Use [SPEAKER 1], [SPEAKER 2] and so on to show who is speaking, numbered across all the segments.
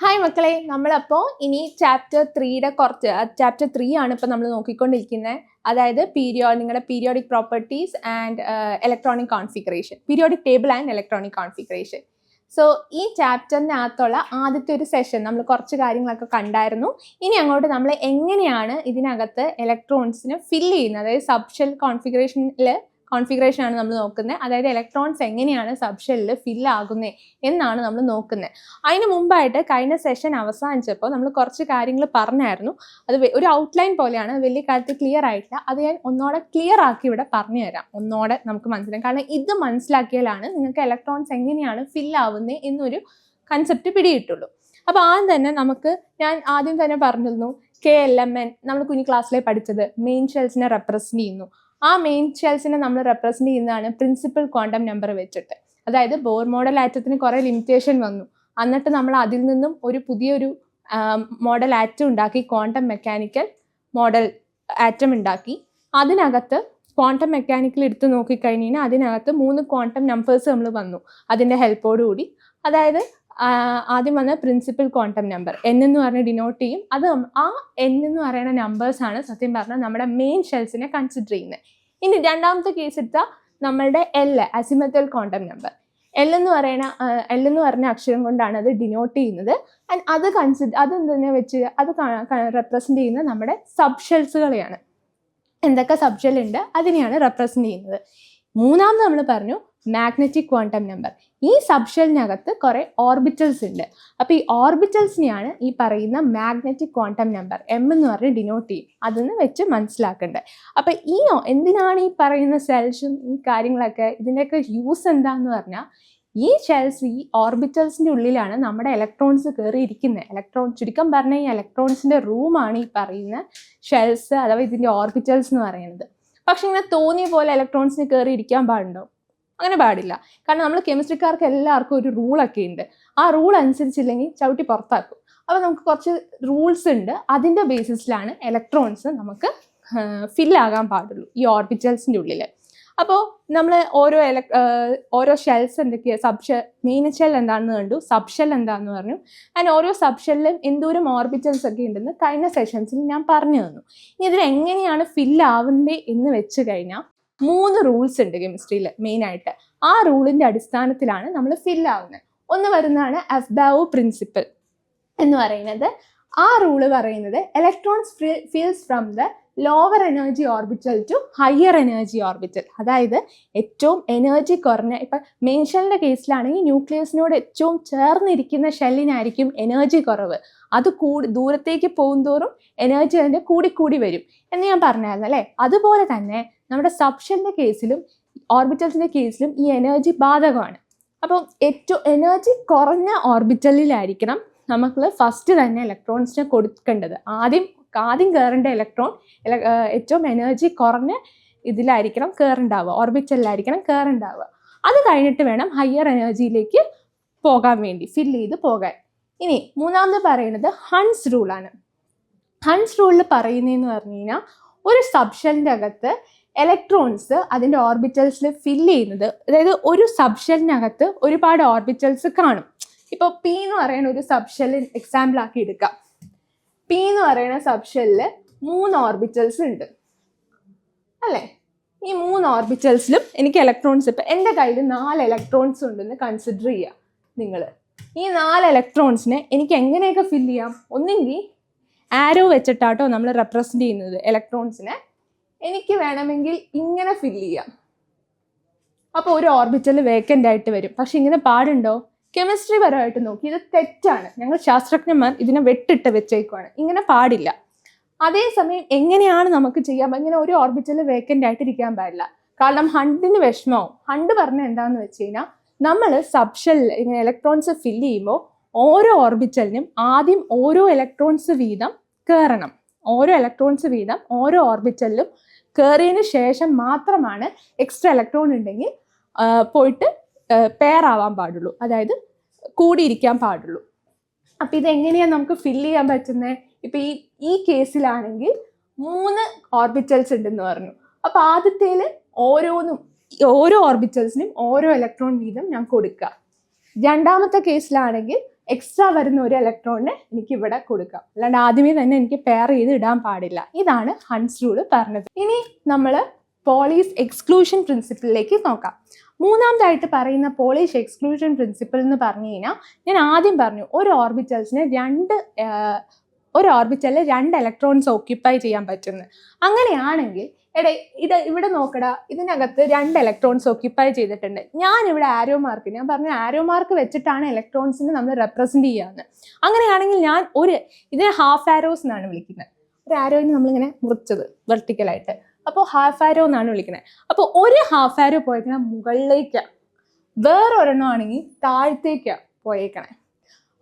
[SPEAKER 1] Hi മക്കളെ, നമ്മളപ്പോൾ ഇനി ചാപ്റ്റർ 3യുടെ ചാപ്റ്റർ 3 ആണ് ഇപ്പോൾ നമ്മൾ നോക്കിക്കൊണ്ടിരിക്കുന്നത്. അതായത് നിങ്ങളുടെ periodic properties and electronic configuration, periodic table and electronic configuration. So ഈ ചാപ്റ്ററിനകത്തുള്ള ആദ്യത്തെ ഒരു സെഷൻ നമ്മൾ കുറച്ച് കാര്യങ്ങളൊക്കെ കണ്ടായിരുന്നു. ഇനി അങ്ങോട്ട് നമ്മൾ എങ്ങനെയാണ് ഇതിനകത്ത് ഇലക്ട്രോൺസിന് ഫില്ല് ചെയ്യുന്നത്, അതായത് സബ്ഷെൽ കോൺഫിഗറേഷൻ ആണ് നമ്മൾ നോക്കുന്നത്. അതായത് ഇലക്ട്രോൺസ് എങ്ങനെയാണ് സബ്ഷെല്ലിൽ ഫില്ല് ആകുന്നത് എന്നാണ് നമ്മൾ നോക്കുന്നത്. അതിന് മുമ്പായിട്ട് കഴിഞ്ഞ സെഷൻ അവസാനിച്ചപ്പോൾ നമ്മൾ കുറച്ച് കാര്യങ്ങൾ പറഞ്ഞായിരുന്നു. അത് ഒരു ഔട്ട്ലൈൻ പോലെയാണ്, വലിയ കാര്യത്തിൽ ക്ലിയർ ആയിട്ടില്ല. അത് ഞാൻ ഒന്നോടെ ക്ലിയർ ആക്കി ഇവിടെ പറഞ്ഞു തരാം, ഒന്നോടെ നമുക്ക് മനസ്സിലാക്കാം. കാരണം ഇത് മനസ്സിലാക്കിയാലാണ് നിങ്ങൾക്ക് ഇലക്ട്രോൺസ് എങ്ങനെയാണ് ഫില്ല് ആവുന്നത് എന്നൊരു കൺസെപ്റ്റ് പിടിയിട്ടുള്ളൂ. അപ്പോൾ ഞാൻ ആദ്യം തന്നെ പറഞ്ഞിരുന്നു, KLMN നമ്മൾ കുഞ്ഞു ക്ലാസ്സിലെ പഠിച്ചത് മെയിൻ ഷെൽസിനെ റെപ്രസെന്റ് ചെയ്യുന്നു. ആ മെയിൻ ഷെൽസിനെ നമ്മൾ റെപ്രസെന്റ് ചെയ്യുന്നതാണ് പ്രിൻസിപ്പൽ ക്വാണ്ടം നമ്പർ വെച്ചിട്ട്. അതായത് ബോർ മോഡൽ ആറ്റത്തിന് കുറേ ലിമിറ്റേഷൻ വന്നു. എന്നിട്ട് നമ്മൾ അതിൽ നിന്നും പുതിയൊരു മോഡൽ ആറ്റം ഉണ്ടാക്കി, ക്വാണ്ടം മെക്കാനിക്കൽ മോഡൽ ആറ്റം ഉണ്ടാക്കി. അതിനകത്ത് ക്വാണ്ടം മെക്കാനിക്കൽ എടുത്ത് നോക്കിക്കഴിഞ്ഞാൽ അതിനകത്ത് 3 ക്വാണ്ടം നമ്പേഴ്സ് നമ്മൾ വന്നു അതിൻ്റെ ഹെൽപ്പോടുകൂടി. അതായത് ആദ്യം വന്ന പ്രിൻസിപ്പൽ ക്വാണ്ടം നമ്പർ N എന്ന് പറഞ്ഞ് ഡിനോട്ട് ചെയ്യും. ആ N എന്ന് പറയുന്ന നമ്പേഴ്സാണ് സത്യം പറഞ്ഞാൽ നമ്മുടെ മെയിൻ ഷെൽസിനെ കൺസിഡർ ചെയ്യുന്നത്. ഇനി രണ്ടാമത്തെ കേസ് എടുത്താൽ നമ്മളുടെ L, അസിമത്തൽ ക്വാണ്ടം നമ്പർ. L എന്ന് പറയുന്ന അക്ഷരം കൊണ്ടാണ് അത് ഡിനോട്ട് ചെയ്യുന്നത്. ആൻഡ് അതെന്തിനെ വെച്ച് അത് റെപ്രസെന്റ് ചെയ്യുന്നത് നമ്മുടെ സബ് ഷെൽസുകളെയാണ്. എന്തൊക്കെ സബ് ഷെൽ ഉണ്ട് അതിനെയാണ് റെപ്രസെന്റ് ചെയ്യുന്നത്. മൂന്നാമത് നമ്മൾ പറഞ്ഞു മാഗ്നറ്റിക് ക്വാണ്ടം നമ്പർ. ഈ സബ് ഷെല്ലിനകത്ത് കുറേ ഓർബിറ്റൽസ് ഉണ്ട്. അപ്പോൾ ഈ ഓർബിറ്റൽസിനെയാണ് ഈ പറയുന്ന മാഗ്നറ്റിക് ക്വാണ്ടം നമ്പർ M എന്ന് പറഞ്ഞ് ഡിനോട്ട് ചെയ്യും. അതൊന്ന് വെച്ച് മനസ്സിലാക്കണ്ടേ. അപ്പോൾ എന്തിനാണ് ഈ പറയുന്ന സെൽസും ഈ കാര്യങ്ങളൊക്കെ, ഇതിൻ്റെയൊക്കെ യൂസ് എന്താന്ന് പറഞ്ഞാൽ, ഈ ഷെൽസ്, ഈ ഓർബിറ്റൽസിൻ്റെ ഉള്ളിലാണ് നമ്മുടെ ഇലക്ട്രോൺസ് കയറിയിരിക്കുന്നത്. ചുരുക്കം പറഞ്ഞാൽ ഈ ഇലക്ട്രോൺസിൻ്റെ റൂമാണ് ഈ പറയുന്ന ഷെൽസ് അഥവാ ഇതിൻ്റെ ഓർബിറ്റൽസ് എന്ന് പറയുന്നത്. പക്ഷെ ഇങ്ങനെ തോന്നിയ പോലെ ഇലക്ട്രോൺസിന് കയറി ഇരിക്കാൻ പാടുണ്ടോ? അങ്ങനെ പാടില്ല. കാരണം നമ്മൾ കെമിസ്ട്രിക്കാർക്ക് എല്ലാവർക്കും ഒരു റൂളൊക്കെ ഉണ്ട്. ആ റൂൾ അനുസരിച്ചില്ലെങ്കിൽ ചവിട്ടി പുറത്താക്കും. അപ്പോൾ നമുക്ക് കുറച്ച് റൂൾസ് ഉണ്ട്. അതിൻ്റെ ബേസിസിലാണ് ഇലക്ട്രോൺസ് നമുക്ക് ഫില്ലാകാൻ പാടുള്ളൂ ഈ ഓർബിറ്റൽസിൻ്റെ ഉള്ളിൽ. അപ്പോൾ നമ്മൾ ഓരോ ഷെൽസ് എന്തൊക്കെയാണ്, മെയിൻ ഷെൽ എന്താണെന്ന് കണ്ടു, സബ് ഷെൽ എന്താണെന്ന് പറഞ്ഞു. ആൻഡ് ഓരോ സബ് ഷെല്ലിലും എന്തോരം ഓർബിറ്റൽസ് ഒക്കെ ഉണ്ടെന്ന് കഴിഞ്ഞ സെഷൻസിൽ ഞാൻ പറഞ്ഞു തന്നു. ഇനി ഇതിലെങ്ങനെയാണ് ഫില്ല് ആവുന്നത് എന്ന് വെച്ച് കഴിഞ്ഞാൽ 3 റൂൾസ് ഉണ്ട് കെമിസ്ട്രിയിൽ മെയിനായിട്ട്. ആ റൂളിൻ്റെ അടിസ്ഥാനത്തിലാണ് നമ്മൾ ഫില്ല് ആവുന്നത്. ഒന്ന് വരുന്നതാണ് അഫ്ബാവോ പ്രിൻസിപ്പിൾ എന്ന് പറയുന്നത്. ആ റൂള് പറയുന്നത് electrons fills from the lower energy orbital to higher energy orbital. അതായത് ഏറ്റവും എനർജി കുറഞ്ഞ, ഇപ്പം മെയിൻ ഷെല്ലിൻ്റെ കേസിലാണെങ്കിൽ ന്യൂക്ലിയസിനോട് ഏറ്റവും ചേർന്നിരിക്കുന്ന ഷെല്ലിനായിരിക്കും എനർജി കുറവ്. അത് ദൂരത്തേക്ക് പോകുന്തോറും എനർജി അതിൻ്റെ കൂടിക്കൂടി വരും എന്ന് ഞാൻ പറഞ്ഞായിരുന്നു അല്ലേ. അതുപോലെ തന്നെ നമ്മുടെ സബ് ഷെല്ലിൻ്റെ കേസിലും ഓർബിറ്റൽസിൻ്റെ കേസിലും ഈ എനർജി ബാധകമാണ്. അപ്പം ഏറ്റവും എനർജി കുറഞ്ഞ ഓർബിറ്റലിലായിരിക്കണം നമുക്ക് ഫസ്റ്റ് തന്നെ ഇലക്ട്രോൺസിനെ കൊടുക്കേണ്ടത്. ആദ്യം കയറേണ്ട ഇലക്ട്രോൺ ഏറ്റവും എനർജി കുറഞ്ഞ ഇതിലായിരിക്കണം കയറുണ്ടാവുക, ഓർബിറ്റലിലായിരിക്കണം കയറുണ്ടാവുക. അത് കഴിഞ്ഞിട്ട് വേണം ഹയർ എനർജിയിലേക്ക് പോകാൻ വേണ്ടി, ഫില്ല് ചെയ്ത് പോകാൻ. ഇനി മൂന്നാമത് പറയുന്നത് ഹൺസ് റൂളാണ്. ഹൺസ് റൂളിൽ പറയുന്നതെന്ന് പറഞ്ഞു കഴിഞ്ഞാൽ, ഒരു സബ് ഷെല്ലിൻ്റെ അകത്ത് ഇലക്ട്രോൺസ് അതിൻ്റെ ഓർബിറ്റൽസിൽ ഫില്ല് ചെയ്യുന്നത്, അതായത് ഒരു സബ് ഷെല്ലിനകത്ത് ഒരുപാട് ഓർബിറ്റൽസ് കാണും. ഇപ്പോൾ P എന്ന് പറയുന്ന ഒരു സബ് ഷെല്ലിൽ എക്സാമ്പിൾ ആക്കി എടുക്കാം. P എന്ന് പറയുന്ന സബ് ഷെല്ലിൽ 3 ഓർബിറ്റൽസ് ഉണ്ട് അല്ലേ. ഈ 3 ഓർബിറ്റൽസിലും എനിക്ക് ഇലക്ട്രോൺസ്, ഇപ്പം എൻ്റെ കയ്യിൽ 4 ഇലക്ട്രോൺസ് ഉണ്ടെന്ന് കൺസിഡർ ചെയ്യുക നിങ്ങൾ. ഈ 4 ഇലക്ട്രോൺസിനെ എനിക്ക് എങ്ങനെയൊക്കെ ഫില്ല് ചെയ്യാം? ഒന്നെങ്കിൽ ആരോ വെച്ചിട്ടാട്ടോ നമ്മൾ റെപ്രസെൻ്റ് ചെയ്യുന്നത് ഇലക്ട്രോൺസിനെ. എനിക്ക് വേണമെങ്കിൽ ഇങ്ങനെ ഫില്ല് ചെയ്യാം. അപ്പോൾ ഒരു ഓർബിറ്റൽ വേക്കൻ്റ് ആയിട്ട് വരും. പക്ഷെ ഇങ്ങനെ പാടുണ്ടോ? കെമിസ്ട്രി പരമായിട്ട് നോക്കി ഇത് തെറ്റാണ്. ഞങ്ങൾ ശാസ്ത്രജ്ഞന്മാർ ഇതിനെ വെച്ചേക്കുവാണ്. ഇങ്ങനെ പാടില്ല. അതേസമയം എങ്ങനെയാണ് നമുക്ക് ചെയ്യാം? ഇങ്ങനെ ഒരു ഓർബിറ്റൽ വേക്കൻ്റ് ആയിട്ട് ഇരിക്കാൻ പാടില്ല. കാരണം ഹണ്ടിന് വിഷമവും. ഹണ്ട് പറഞ്ഞ എന്താണെന്ന് വെച്ച് കഴിഞ്ഞാൽ, നമ്മൾ സബ് ഷെല്ലിൽ ഇങ്ങനെ ഇലക്ട്രോൺസ് ഫില്ല് ചെയ്യുമ്പോൾ ഓരോ ഓർബിറ്റലിനും ആദ്യം ഓരോ ഇലക്ട്രോൺസ് വീതം കയറണം. ഓരോ ഓർബിറ്റലിലും കയറിയതിന് ശേഷം മാത്രമാണ് എക്സ്ട്രാ ഇലക്ട്രോൺ ഉണ്ടെങ്കിൽ പോയിട്ട് പെയർ ആവാൻ പാടുള്ളൂ, അതായത് കൂടിയിരിക്കാൻ പാടുള്ളൂ. അപ്പം ഇതെങ്ങനെയാണ് നമുക്ക് ഫില്ല് ചെയ്യാൻ പറ്റുന്നത്? ഇപ്പം ഈ കേസിലാണെങ്കിൽ 3 ഓർബിറ്റൽസ് ഉണ്ടെന്ന് പറഞ്ഞു. അപ്പോൾ ആദ്യത്തേൽ ഓരോ ഓർബിറ്റൽസിനും ഓരോ ഇലക്ട്രോൺ വീതം ഞാൻ കൊടുക്കുക. രണ്ടാമത്തെ കേസിലാണെങ്കിൽ എക്സ്ട്രാ വരുന്ന ഒരു ഇലക്ട്രോണിനെ എനിക്ക് ഇവിടെ കൊടുക്കാം. അല്ലാണ്ട് ആദ്യമേ തന്നെ എനിക്ക് പെയർ ചെയ്ത് ഇടാൻ പാടില്ല. ഇതാണ് ഹൺസ് റൂൾ പറഞ്ഞത്. ഇനി നമ്മൾ പോളീസ് എക്സ്ക്ലൂഷൻ പ്രിൻസിപ്പിളിലേക്ക് നോക്കാം. മൂന്നാമതായിട്ട് പറയുന്ന പോളിഷ് എക്സ്ക്ലൂഷൻ പ്രിൻസിപ്പിൾ എന്ന് പറഞ്ഞു കഴിഞ്ഞാൽ, ഞാൻ ആദ്യം പറഞ്ഞു ഒരു ഓർബിറ്റലിന് രണ്ട് ഇലക്ട്രോൺസ് ഓക്യുപ്പൈ ചെയ്യാൻ പറ്റുന്നു. അങ്ങനെയാണെങ്കിൽ ഇവിടെ നോക്കടാ, ഇതിനകത്ത് 2 ഇലക്ട്രോൺസ് ഓക്യുപ്പൈ ചെയ്തിട്ടുണ്ട്. ഞാൻ പറഞ്ഞു ആരോ മാർക്ക് വെച്ചിട്ടാണ് ഇലക്ട്രോൺസിനെ നമ്മൾ റെപ്രസെന്റ് ചെയ്യാന്ന്. അങ്ങനെയാണെങ്കിൽ ഞാൻ ഇതിനെ ഹാഫ് ആരോസ് എന്നാണ് വിളിക്കുന്നത്. ഒരു ആരോയിന് നമ്മളിങ്ങനെ മുറിച്ചത് വെർട്ടിക്കലായിട്ട്, അപ്പോൾ ഹാഫ് ആരോ എന്നാണ് വിളിക്കുന്നത്. അപ്പോൾ ഒരു ഹാഫ് ആരോ പോയേക്കണ മുകളിലേക്കാണ്, വേറൊരെണ്ണം ആണെങ്കിൽ താഴത്തേക്കാണ് പോയേക്കണേ.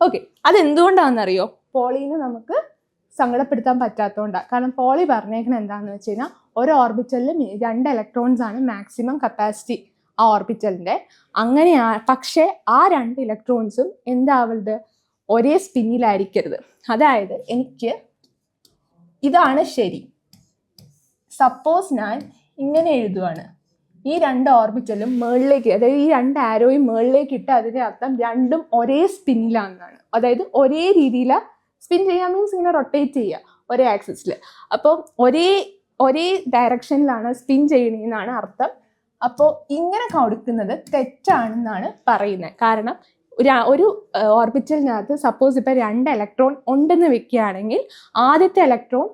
[SPEAKER 1] ഓക്കെ, അതെന്തുകൊണ്ടാണെന്നറിയോ? പോളീനെ നമുക്ക് സങ്കടപ്പെടുത്താൻ പറ്റാത്തതുകൊണ്ടാണ്. കാരണം പോളി പറഞ്ഞേക്കണ എന്താണെന്ന് വെച്ച് കഴിഞ്ഞാൽ, ഒരു ഓർബിറ്റലിൽ 2 ഇലക്ട്രോൺസ് ആണ് മാക്സിമം കപ്പാസിറ്റി ആ ഓർബിറ്റലിൻ്റെ. പക്ഷേ ആ 2 ഇലക്ട്രോൺസും എന്താവരുത്, ഒരേ സ്പിന്നിലായിരിക്കരുത്. അതായത് എനിക്ക് ഇതാണ് ശരി. സപ്പോസ് ഞാൻ ഇങ്ങനെ എഴുതുവാണ്, ഈ 2 ഓർബിറ്റലും മുകളിലേക്ക്, അതായത് ഈ 2 ആരോയും മുകളിലേക്ക് ഇട്ട് അതിൻ്റെ അർത്ഥം രണ്ടും ഒരേ സ്പിന്നിലാണെന്നാണ്. അതായത് ഒരേ രീതിയിലാണ് സ്പിൻ ചെയ്യാൻ, മീൻസ് ഇങ്ങനെ റൊട്ടേറ്റ് ചെയ്യുക ഒരേ ആക്സിസിൽ. അപ്പോൾ ഒരേ ഡയറക്ഷനിലാണ് സ്പിൻ ചെയ്യണമെന്നാണ് അർത്ഥം. അപ്പോൾ ഇങ്ങനെ കൊടുക്കുന്നത് തെറ്റാണെന്നാണ് പറയുന്നത്. കാരണം ഒരു ഓർബിറ്റലിനകത്ത് സപ്പോസ് ഇപ്പോൾ 2 ഇലക്ട്രോൺ ഉണ്ടെന്ന് വെക്കുകയാണെങ്കിൽ, ആദ്യത്തെ ഇലക്ട്രോൺ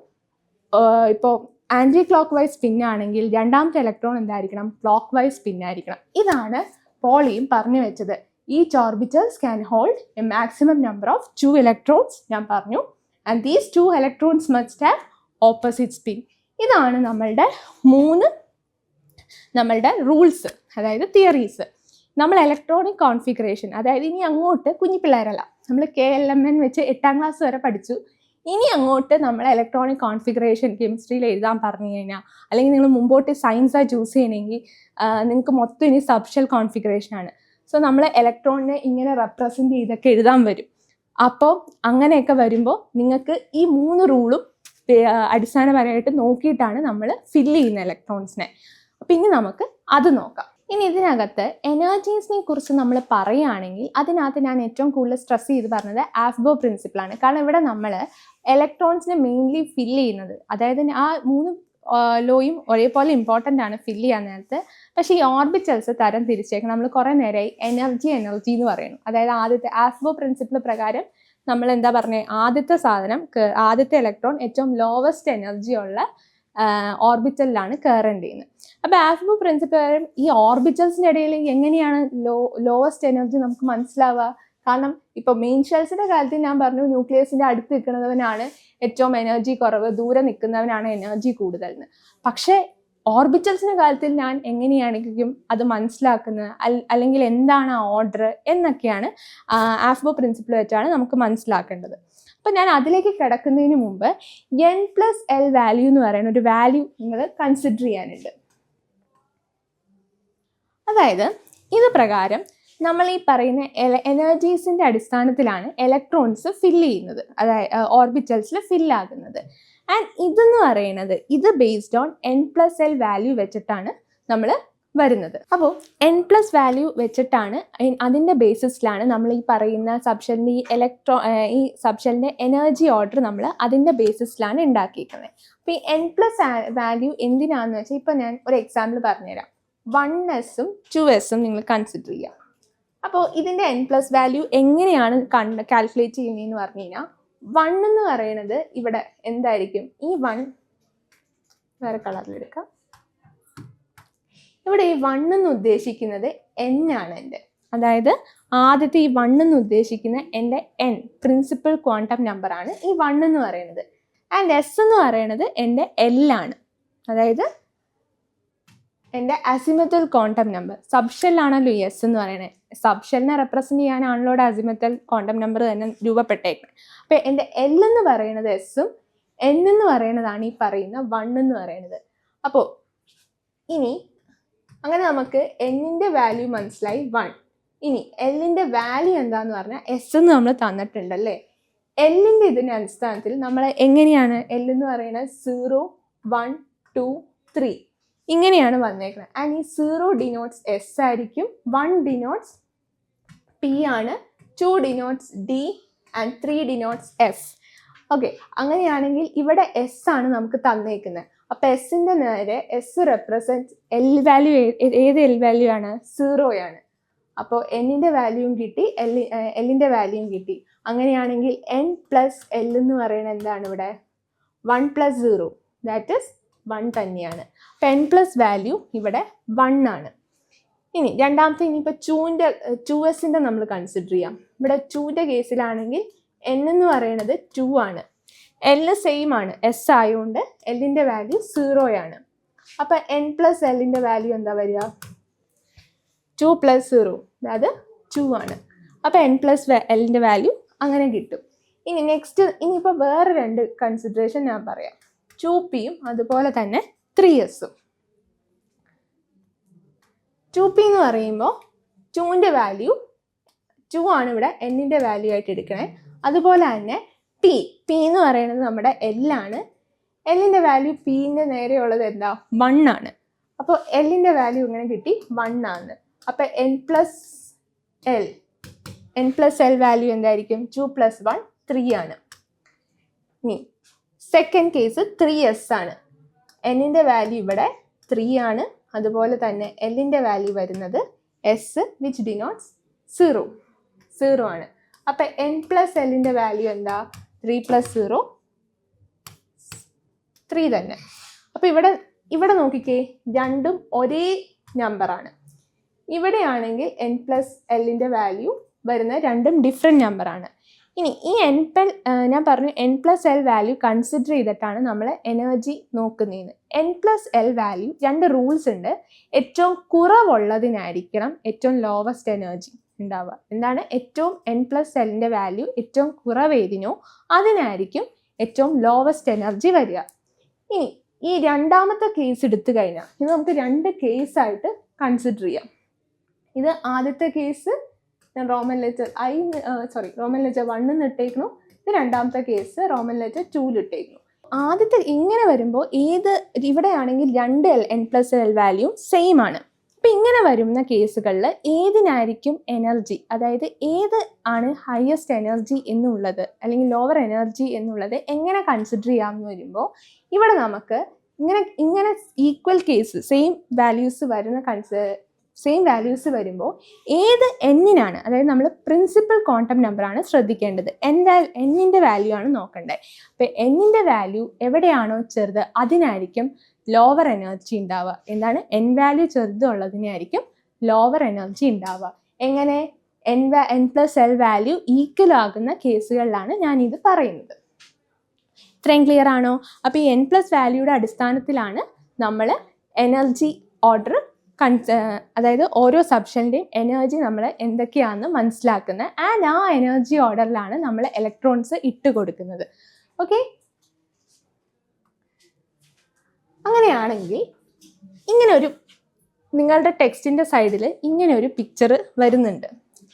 [SPEAKER 1] ഇപ്പോൾ ആൻറ്റി ക്ലോക്ക് വൈസ് സ്പിൻ ആണെങ്കിൽ രണ്ടാമത്തെ ഇലക്ട്രോൺ എന്തായിരിക്കണം? ക്ലോക്ക് വൈസ് സ്പിൻ ആയിരിക്കണം. ഇതാണ് പോളിയും പറഞ്ഞു വെച്ചത്. Each orbitals can hold a maximum number of 2 electrons, ഞാൻ പറഞ്ഞു. And these 2 electrons must have opposite spin. ഇതാണ് നമ്മളുടെ റൂൾസ്, അതായത് തിയറീസ്. നമ്മൾ ഇലക്ട്രോണിക് കോൺഫിഗറേഷൻ, അതായത് ഇനി അങ്ങോട്ട് കുഞ്ഞു പിള്ളേരല്ല, നമ്മൾ KLMN വെച്ച് 8ാം ക്ലാസ് വരെ പഠിച്ചു. ഇനി അങ്ങോട്ട് നമ്മൾ ഇലക്ട്രോണിക് കോൺഫിഗറേഷൻ കെമിസ്ട്രിയിൽ എഴുതാൻ പറഞ്ഞു കഴിഞ്ഞാൽ, അല്ലെങ്കിൽ നിങ്ങൾ മുമ്പോട്ട് സയൻസാണ് ചൂസ് ചെയ്യണമെങ്കിൽ നിങ്ങൾക്ക് മൊത്തം ഇനി സബ്ഷൽ കോൺഫിഗറേഷൻ ആണ്. സോ നമ്മൾ ഇലക്ട്രോണിനെ ഇങ്ങനെ റെപ്രസെൻ്റ് ചെയ്തൊക്കെ എഴുതാൻ വരും. അപ്പോൾ അങ്ങനെയൊക്കെ വരുമ്പോൾ നിങ്ങൾക്ക് ഈ 3 റൂളും അടിസ്ഥാനപരമായിട്ട് നോക്കിയിട്ടാണ് നമ്മൾ ഫില്ല് ചെയ്യുന്ന ഇലക്ട്രോൺസിനെ. അപ്പം ഇനി നമുക്ക് അത് നോക്കാം. ഇനി ഇതിനകത്ത് എനർജീസിനെ കുറിച്ച് നമ്മൾ പറയുകയാണെങ്കിൽ, അതിനകത്ത് ഞാൻ ഏറ്റവും കൂടുതൽ സ്ട്രെസ് ചെയ്ത് പറഞ്ഞത് ആഫ്ബോ പ്രിൻസിപ്പിളാണ്. കാരണം ഇവിടെ നമ്മൾ ഇലക്ട്രോൺസിനെ മെയിൻലി ഫില്ല് ചെയ്യുന്നത്, അതായത് ആ 3 ലോയും ഒരേപോലെ ഇമ്പോർട്ടൻ്റ് ആണ് ഫില്ല് ചെയ്യാൻ നേരത്ത്. പക്ഷേ ഈ ഓർബിറ്റൽസ് തരം തിരിച്ചേക്കും. നമ്മൾ കുറേ നേരമായി എനർജി എന്ന് പറയുന്നു. അതായത് ആദ്യത്തെ ആഫ്ബോ പ്രിൻസിപ്പിൾ പ്രകാരം നമ്മൾ എന്താ പറഞ്ഞത്, ആദ്യത്തെ ഇലക്ട്രോൺ ഏറ്റവും ലോവസ്റ്റ് എനർജി ഉള്ള ഓർബിറ്റലിലാണ് കയറേണ്ടി ചെയ്യുന്നത്. അപ്പോൾ ആഫ്ബോ പ്രിൻസിപ്പിൾ പ്രകാരം ഈ ഓർബിറ്റൽസിൻ്റെ ഇടയിൽ എങ്ങനെയാണ് ലോവസ്റ്റ് എനർജി നമുക്ക് മനസ്സിലാവുക? കാരണം ഇപ്പോൾ മെയിൻ ഷെൽസിൻ്റെ കാര്യത്തിൽ ഞാൻ പറഞ്ഞു ന്യൂക്ലിയസിൻ്റെ അടുത്ത് നിൽക്കുന്നവനാണ് ഏറ്റവും എനർജി കുറവ്, ദൂരെ നിൽക്കുന്നവനാണ് എനർജി കൂടുതലെന്ന്. പക്ഷേ ഓർബിറ്റൽസിൻ്റെ കാര്യത്തിൽ ഞാൻ എങ്ങനെയാണെങ്കിലും അത് മനസ്സിലാക്കുന്നത്, അല്ലെങ്കിൽ എന്താണ് ആ ഓർഡർ എന്നൊക്കെയാണ് ആഫ്ബോ പ്രിൻസിപ്പിൾ വെച്ചാണ് നമുക്ക് മനസ്സിലാക്കേണ്ടത്. അപ്പം ഞാൻ അതിലേക്ക് കിടക്കുന്നതിന് മുമ്പ് n+l വാല്യൂ എന്ന് പറയുന്ന ഒരു വാല്യൂ നിങ്ങൾ കൺസിഡർ ചെയ്യാനുണ്ട്. അതായത് ഇത് പ്രകാരം നമ്മൾ ഈ പറയുന്ന എനർജീസിൻ്റെ അടിസ്ഥാനത്തിലാണ് ഇലക്ട്രോൺസ് ഫില്ല് ചെയ്യുന്നത്, അതായത് ഓർബിറ്റൽസിൽ ഫില്ലാകുന്നത്. ആൻഡ് ഇതെന്ന് പറയുന്നത് ഇത് ബേസ്ഡ് ഓൺ n+l വാല്യൂ വെച്ചിട്ടാണ് നമ്മൾ വരുന്നത്. അപ്പോൾ n+ വാല്യൂ വെച്ചിട്ടാണ്, അതിൻ്റെ ബേസിസിലാണ് നമ്മൾ ഈ പറയുന്ന സബ്ഷെല്ലിൻ്റെ ഈ സബ്ഷെല്ലിൻ്റെ എനർജി ഓർഡർ നമ്മൾ അതിൻ്റെ ബേസിസിലാണ് ഉണ്ടാക്കിയിരിക്കുന്നത്. അപ്പോൾ ഈ n+ വാല്യൂ എന്തിനാണെന്ന് വെച്ചാൽ, ഇപ്പോൾ ഞാൻ ഒരു എക്സാമ്പിൾ പറഞ്ഞുതരാം. 1s-ഉം 2s-ഉം നിങ്ങൾ കൺസിഡർ ചെയ്യാം. അപ്പോൾ ഇതിൻ്റെ n+ വാല്യൂ എങ്ങനെയാണ് കാൽക്കുലേറ്റ് ചെയ്യുന്നതെന്ന് പറഞ്ഞു കഴിഞ്ഞാൽ, 1 എന്ന് പറയുന്നത് ഇവിടെ എന്തായിരിക്കും? ഈ 1 വേറെ കളറിലെടുക്കാം. ഇവിടെ ഈ 1 എന്ന് ഉദ്ദേശിക്കുന്നത് n ആണ് എൻ്റെ, അതായത് ആദ്യത്തെ ഈ 1 എന്ന് ഉദ്ദേശിക്കുന്ന എൻ്റെ n പ്രിൻസിപ്പൽ ക്വാണ്ടം നമ്പറാണ് ഈ 1 എന്ന് പറയുന്നത്. ആൻഡ് s എന്ന് പറയുന്നത് എൻ്റെ l ആണ്, അതായത് എൻ്റെ അസിമത്തൽ ക്വാണ്ടം നമ്പർ. സബ്ഷെല്ലാണല്ലോ ഈ എസ് എന്ന് പറയുന്നത്. സബ്ഷെല്ലിനെ റെപ്രസെൻറ്റ് ചെയ്യാനാണല്ലോ അസിമത്തൽ ക്വാണ്ടം നമ്പർ തന്നെ രൂപപ്പെട്ടേക്കുന്നത്. അപ്പോൾ എൻ്റെ എൽ എന്ന് പറയുന്നത് എസ്സും n എന്ന് പറയുന്നതാണ് ഈ പറയുന്ന 1 എന്ന് പറയുന്നത്. അപ്പോൾ ഇനി അങ്ങനെ നമുക്ക് n-ൻ്റെ വാല്യൂ മനസ്സിലായി 1. ഇനി l-ൻ്റെ വാല്യൂ എന്താന്ന് പറഞ്ഞാൽ s എന്ന് നമ്മൾ തന്നിട്ടുണ്ടല്ലേ. l-ൻ്റെ ഇതിൻ്റെ അടിസ്ഥാനത്തിൽ നമ്മൾ എങ്ങനെയാണ് l എന്ന് പറയുന്നത് 0, 1, 2, 3 ഇങ്ങനെയാണ് വന്നേക്കുന്നത്. ആൻഡ് ഈ 0 ഡിനോട്ട്സ് എസ് ആയിരിക്കും, 1 ഡിനോട്ട്സ് പി ആണ്, 2 denotes D and 3 denotes F. Okay, അങ്ങനെയാണെങ്കിൽ ഇവിടെ S ആണ് നമുക്ക് തന്നേക്കുന്നത്. അപ്പോൾ എസിൻ്റെ നേരെ എസ് റെപ്രസെൻറ്റ് എൽ വാല്യൂ. ഏത് എൽ വാല്യൂ ആണ്? 0 ആണ്. അപ്പോൾ എന്നിൻ്റെ വാല്യൂവും കിട്ടി, എല്ലിൻ്റെ വാല്യൂവും കിട്ടി. അങ്ങനെയാണെങ്കിൽ n പ്ലസ് എൽ എന്ന് പറയുന്നത് എന്താണ് ഇവിടെ? 1 പ്ലസ് 0, ദാറ്റ് ഇസ് 1 തന്നെയാണ്. അപ്പോൾ n പ്ലസ് വാല്യൂ ഇവിടെ 1 ആണ്. ഇനി രണ്ടാമത്തെ, ഇനിയിപ്പോൾ 2s നമ്മൾ കൺസിഡർ ചെയ്യാം. ഇവിടെ 2ൻ്റെ കേസിലാണെങ്കിൽ n എന്ന് പറയുന്നത് 2 ആണ്. എൽ സെയിം ആണ്, എസ് ആയതുകൊണ്ട് എല്ലിൻ്റെ വാല്യൂ 0 ആണ്. അപ്പം n പ്ലസ് എല്ലിൻ്റെ വാല്യൂ എന്താ വരിക? 2 പ്ലസ് 0, അതായത് 2 ആണ്. അപ്പം n പ്ലസ് എല്ലിൻ്റെ വാല്യൂ അങ്ങനെ കിട്ടും. ഇനി നെക്സ്റ്റ്, ഇനിയിപ്പോൾ വേറെ 2 കൺസിഡറേഷൻ ഞാൻ പറയാം. 2pയും അതുപോലെ തന്നെ 3sഉം. 2p എന്ന് പറയുമ്പോൾ 2ൻ്റെ വാല്യൂ 2 ആണ് ഇവിടെ എന്നിൻ്റെ വാല്യൂ ആയിട്ട് എടുക്കണേ. അതുപോലെ തന്നെ പി എന്ന് പറയുന്നത് നമ്മുടെ എല്ലാണ്. എല്ലിൻ്റെ വാല്യൂ പിൻ്റെ നേരെയുള്ളത് എന്താ? 1 ആണ്. അപ്പോൾ എല്ലിൻ്റെ വാല്യൂ ഇങ്ങനെ കിട്ടി 1 ആണ്. അപ്പോൾ n പ്ലസ് എൽ വാല്യൂ എന്തായിരിക്കും? 2 പ്ലസ് 1 3 ആണ്. ഇനി സെക്കൻഡ് കേസ് 3s ആണ്. എന്നിൻ്റെ വാല്യൂ ഇവിടെ 3 ആണ്. അതുപോലെ തന്നെ എല്ലിൻ്റെ വാല്യൂ വരുന്നത് എസ്, വിച്ച് ഡിനോട്ട്സ് 0 ആണ്. അപ്പം n പ്ലസ് എല്ലിൻ്റെ വാല്യൂ എന്താ? 3 പ്ലസ് 0 3 തന്നെ. അപ്പോൾ ഇവിടെ നോക്കിക്കേ, രണ്ടും ഒരേ നമ്പറാണ്. ഇവിടെയാണെങ്കിൽ n പ്ലസ് എല്ലിൻ്റെ വാല്യൂ വരുന്ന രണ്ടും ഡിഫറെൻറ്റ് നമ്പറാണ്. ഇനി ഈ ഞാൻ പറഞ്ഞു n plus L value consider ചെയ്തിട്ടാണ് നമ്മൾ എനർജി നോക്കുന്നതെന്ന്. n plus L value 2 rules ഉണ്ട്. ഏറ്റവും കുറവുള്ളതിനായിരിക്കണം ഏറ്റവും ലോവസ്റ്റ് എനർജി ഉണ്ടാവുക. എന്താണ്? ഏറ്റവും n പ്ലസ് എല്ലിൻ്റെ വാല്യൂ ഏറ്റവും കുറവേതിനോ അതിനായിരിക്കും ഏറ്റവും ലോവസ്റ്റ് എനർജി വരിക. ഇനി ഈ രണ്ടാമത്തെ കേസ് എടുത്തു കഴിഞ്ഞാൽ ഇത് നമുക്ക് 2 കേസായിട്ട് കൺസിഡർ ചെയ്യാം. ഇത് ആദ്യത്തെ കേസ് ഞാൻ റോമൻ ലെറ്റർ 1 ഇട്ടേക്കുന്നു. ഇത് രണ്ടാമത്തെ കേസ് റോമൻ ലെറ്റർ 2 ഇട്ടേക്കുന്നു. ആദ്യത്തെ ഇങ്ങനെ വരുമ്പോൾ ഇവിടെയാണെങ്കിൽ 2 n plus L value same ആണ്. അപ്പം ഇങ്ങനെ വരുന്ന കേസുകളിൽ ഏതിനായിരിക്കും എനർജി, അതായത് ഏത് ആണ് ഹയസ്റ്റ് എനർജി എന്നുള്ളത് അല്ലെങ്കിൽ ലോവർ എനർജി എന്നുള്ളത് എങ്ങനെ കൺസിഡർ ചെയ്യാമെന്ന് വരുമ്പോൾ ഇവിടെ നമുക്ക് ഇങ്ങനെ ഈക്വൽ കേസ് സെയിം വാല്യൂസ് വരുമ്പോൾ ഏത് എന്നിനാണ്, അതായത് നമ്മൾ പ്രിൻസിപ്പൽ ക്വാണ്ടം നമ്പറാണ് ശ്രദ്ധിക്കേണ്ടത്. എന്നിൻ്റെ വാല്യൂ ആണ് നോക്കേണ്ടത്. അപ്പോൾ എന്നിൻ്റെ വാല്യൂ എവിടെയാണോ ചെറുത് അതിനായിരിക്കും ലോവർ എനർജി ഉണ്ടാവുക. എന്താണ്? n വാല്യൂ ചെറുതുള്ളതിനായിരിക്കും ലോവർ എനർജി ഉണ്ടാവുക. എങ്ങനെ? n plus L value equal ആകുന്ന കേസുകളിലാണ് ഞാനിത് പറയുന്നത്. ഇത്രയും ക്ലിയർ ആണോ? അപ്പോൾ ഈ n പ്ലസ് വാല്യൂയുടെ അടിസ്ഥാനത്തിലാണ് നമ്മൾ എനർജി ഓർഡർ അതായത് ഓരോ സബ്ഷൻ്റെയും എനർജി നമ്മൾ എന്തൊക്കെയാണെന്ന് മനസ്സിലാക്കുന്നത്. ആൻഡ് ആ എനർജി ഓർഡറിലാണ് നമ്മൾ ഇലക്ട്രോൺസ് ഇട്ട് കൊടുക്കുന്നത്. ഓക്കെ, അങ്ങനെയാണെങ്കിൽ നിങ്ങളുടെ ടെക്സ്റ്റിൻ്റെ സൈഡിൽ ഇങ്ങനെ ഒരു പിക്ചർ വരുന്നുണ്ട്.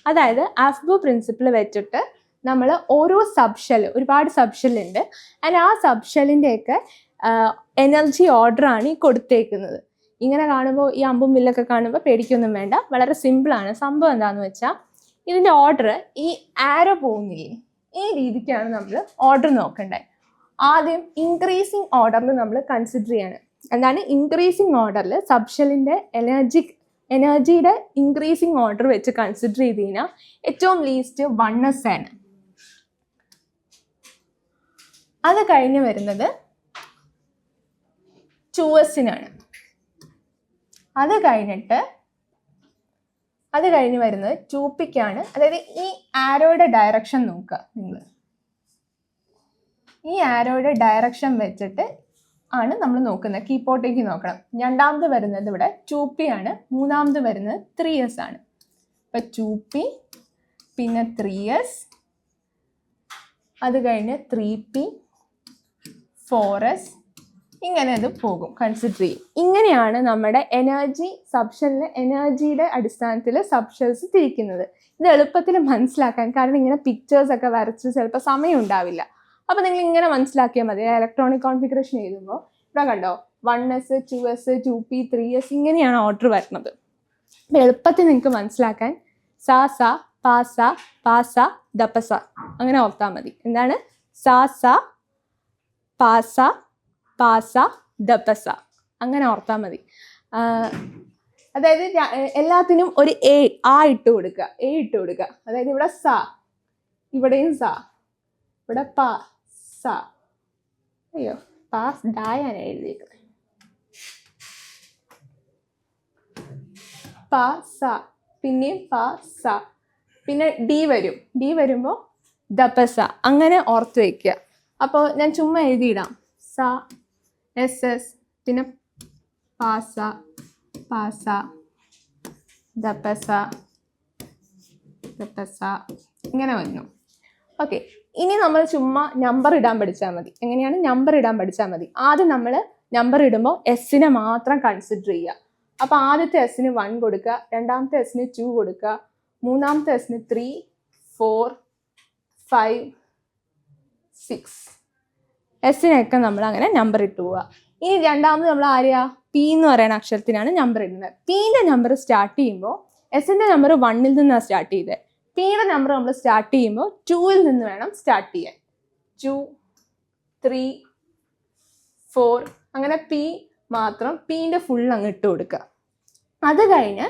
[SPEAKER 1] അതായത് ആഫ്ബോ പ്രിൻസിപ്പിൾ വെച്ചിട്ട് നമ്മൾ ഓരോ ഒരുപാട് സബ്ഷെല്ലുണ്ട്. ആൻഡ് ആ സബ്ഷെല്ലിൻ്റെയൊക്കെ എനർജി ഓർഡറാണ് ഈ കൊടുത്തേക്കുന്നത്. ഇങ്ങനെ കാണുമ്പോൾ ഈ അമ്പും വില്ലൊക്കെ കാണുമ്പോൾ പേടിക്കൊന്നും വേണ്ട, വളരെ സിമ്പിളാണ്. സംഭവം എന്താണെന്ന് വെച്ചാൽ ഇതിൻ്റെ ഓർഡർ ഈ ആരോ പോകുന്നില്ലേ, ഈ രീതിക്കാണ് നമ്മൾ ഓർഡർ നോക്കേണ്ടത്. ആദ്യം ഇൻക്രീസിങ് ഓർഡറിൽ നമ്മൾ കൺസിഡർ ചെയ്യാണ്. എന്താണ് ഇൻക്രീസിങ് ഓർഡറിൽ? സബ്ഷെല്ലിൻ്റെ എനർജിയുടെ ഇൻക്രീസിങ് ഓർഡർ വെച്ച് കൺസിഡർ ചെയ്ത് കഴിഞ്ഞാൽ ഏറ്റവും ലീസ്റ്റ് 1s ആണ്. അത് കഴിഞ്ഞ് വരുന്നത് 2sനാണ്. അത് കഴിഞ്ഞ് വരുന്നത് 2pക്കാണ്. അതായത് ഈ ആരോയുടെ ഡയറക്ഷൻ നോക്കുക. നിങ്ങൾ ഈ ആരോയുടെ ഡയറക്ഷൻ വെച്ചിട്ട് ആണ് നമ്മൾ നോക്കുന്നത്. കീപോർട്ടേക്ക് നോക്കണം. രണ്ടാമത് വരുന്നത് ഇവിടെ 2p ആണ്. മൂന്നാമത് വരുന്നത് 3s ആണ്. ഇപ്പം 2p, പിന്നെ 3s, അത് കഴിഞ്ഞ് 3p, 4s, ഇങ്ങനെ അത് പോകും. കൺസിഡർ ചെയ്യും. ഇങ്ങനെയാണ് നമ്മുടെ എനർജിയുടെ അടിസ്ഥാനത്തിൽ സബ്ഷെൽസ് തിരിക്കുന്നത്. ഇത് എളുപ്പത്തിൽ മനസ്സിലാക്കാൻ, കാരണം ഇങ്ങനെ പിക്ചേഴ്സൊക്കെ വരച്ച് ചിലപ്പോൾ സമയം ഉണ്ടാവില്ല. അപ്പോൾ നിങ്ങൾ ഇങ്ങനെ മനസ്സിലാക്കിയാൽ മതി. ഇലക്ട്രോണിക് കോൺഫിഗറേഷൻ എഴുതുമ്പോൾ ഇവിടെ കണ്ടോ 1s, 2s, 2p, 3s ഇങ്ങനെയാണ് ഓർഡർ വരുന്നത്. അപ്പോൾ എളുപ്പത്തിൽ നിങ്ങൾക്ക് മനസ്സിലാക്കാൻ പാസ പാസ ദപ്പസ അങ്ങനെ ഓർത്താൽ മതി. എന്താണ്? സാ സ പാസ പാസ ദപ്പസ അങ്ങനെ ഓർത്താൽ മതി. അതായത് എല്ലാത്തിനും ഒരു ആ ഇട്ട് കൊടുക്കുക, ഇട്ട് കൊടുക്കുക. അതായത് ഇവിടെ സ, ഇവിടെയും സ, ഇവിടെ പ സ. അയ്യോ പാസ് ഡായാണ് എഴുതിയേക്കുന്നത്. പ സ, പിന്നെയും പ സ, പിന്നെ ഡി വരും. ഡി വരുമ്പോൾ ദപ്പസ അങ്ങനെ ഓർത്ത് വയ്ക്കുക. അപ്പോൾ ഞാൻ ചുമ്മാ എഴുതിയിടാം. സ എസ് എസ്, പിന്നെ പാസ പാസ ദപ്പസ ദപ്പസ ഇങ്ങനെ വന്നു. ഓക്കെ, ഇനി നമ്മൾ ചുമ്മാ നമ്പർ ഇടാൻ പഠിച്ചാൽ മതി. എങ്ങനെയാണ് നമ്പർ ഇടാൻ പഠിച്ചാൽ മതി. ആദ്യം നമ്മൾ നമ്പർ ഇടുമ്പോൾ എസ്സിനെ മാത്രം കൺസിഡർ ചെയ്യുക. അപ്പോൾ ആദ്യത്തെ എസ്സിന് 1 കൊടുക്കുക, രണ്ടാമത്തെ എസ്സിന് 2 കൊടുക്കുക, മൂന്നാമത്തെ എസ്സിന് 3, 4, 5, 6 എസ്സിനൊക്കെ നമ്മൾ അങ്ങനെ നമ്പർ ഇട്ട് പോവുക. ഇനി രണ്ടാമത് നമ്മൾ ആരെയാ? പി എന്ന് പറയുന്ന അക്ഷരത്തിനാണ് നമ്പർ ഇടുന്നത്. പിന്റെ നമ്പർ സ്റ്റാർട്ട് ചെയ്യുമ്പോൾ എസിന്റെ നമ്പർ 1ൽ നിന്നാണ് സ്റ്റാർട്ട് ചെയ്തത്. പിയുടെ നമ്പർ നമ്മൾ സ്റ്റാർട്ട് ചെയ്യുമ്പോൾ 2ൽ നിന്ന് വേണം സ്റ്റാർട്ട് ചെയ്യാൻ. 2, 3, 4 അങ്ങനെ പി മാത്രം പിന്റെ ഫുൾ അങ്ങ് ഇട്ട് കൊടുക്കുക. അത് കഴിഞ്ഞ്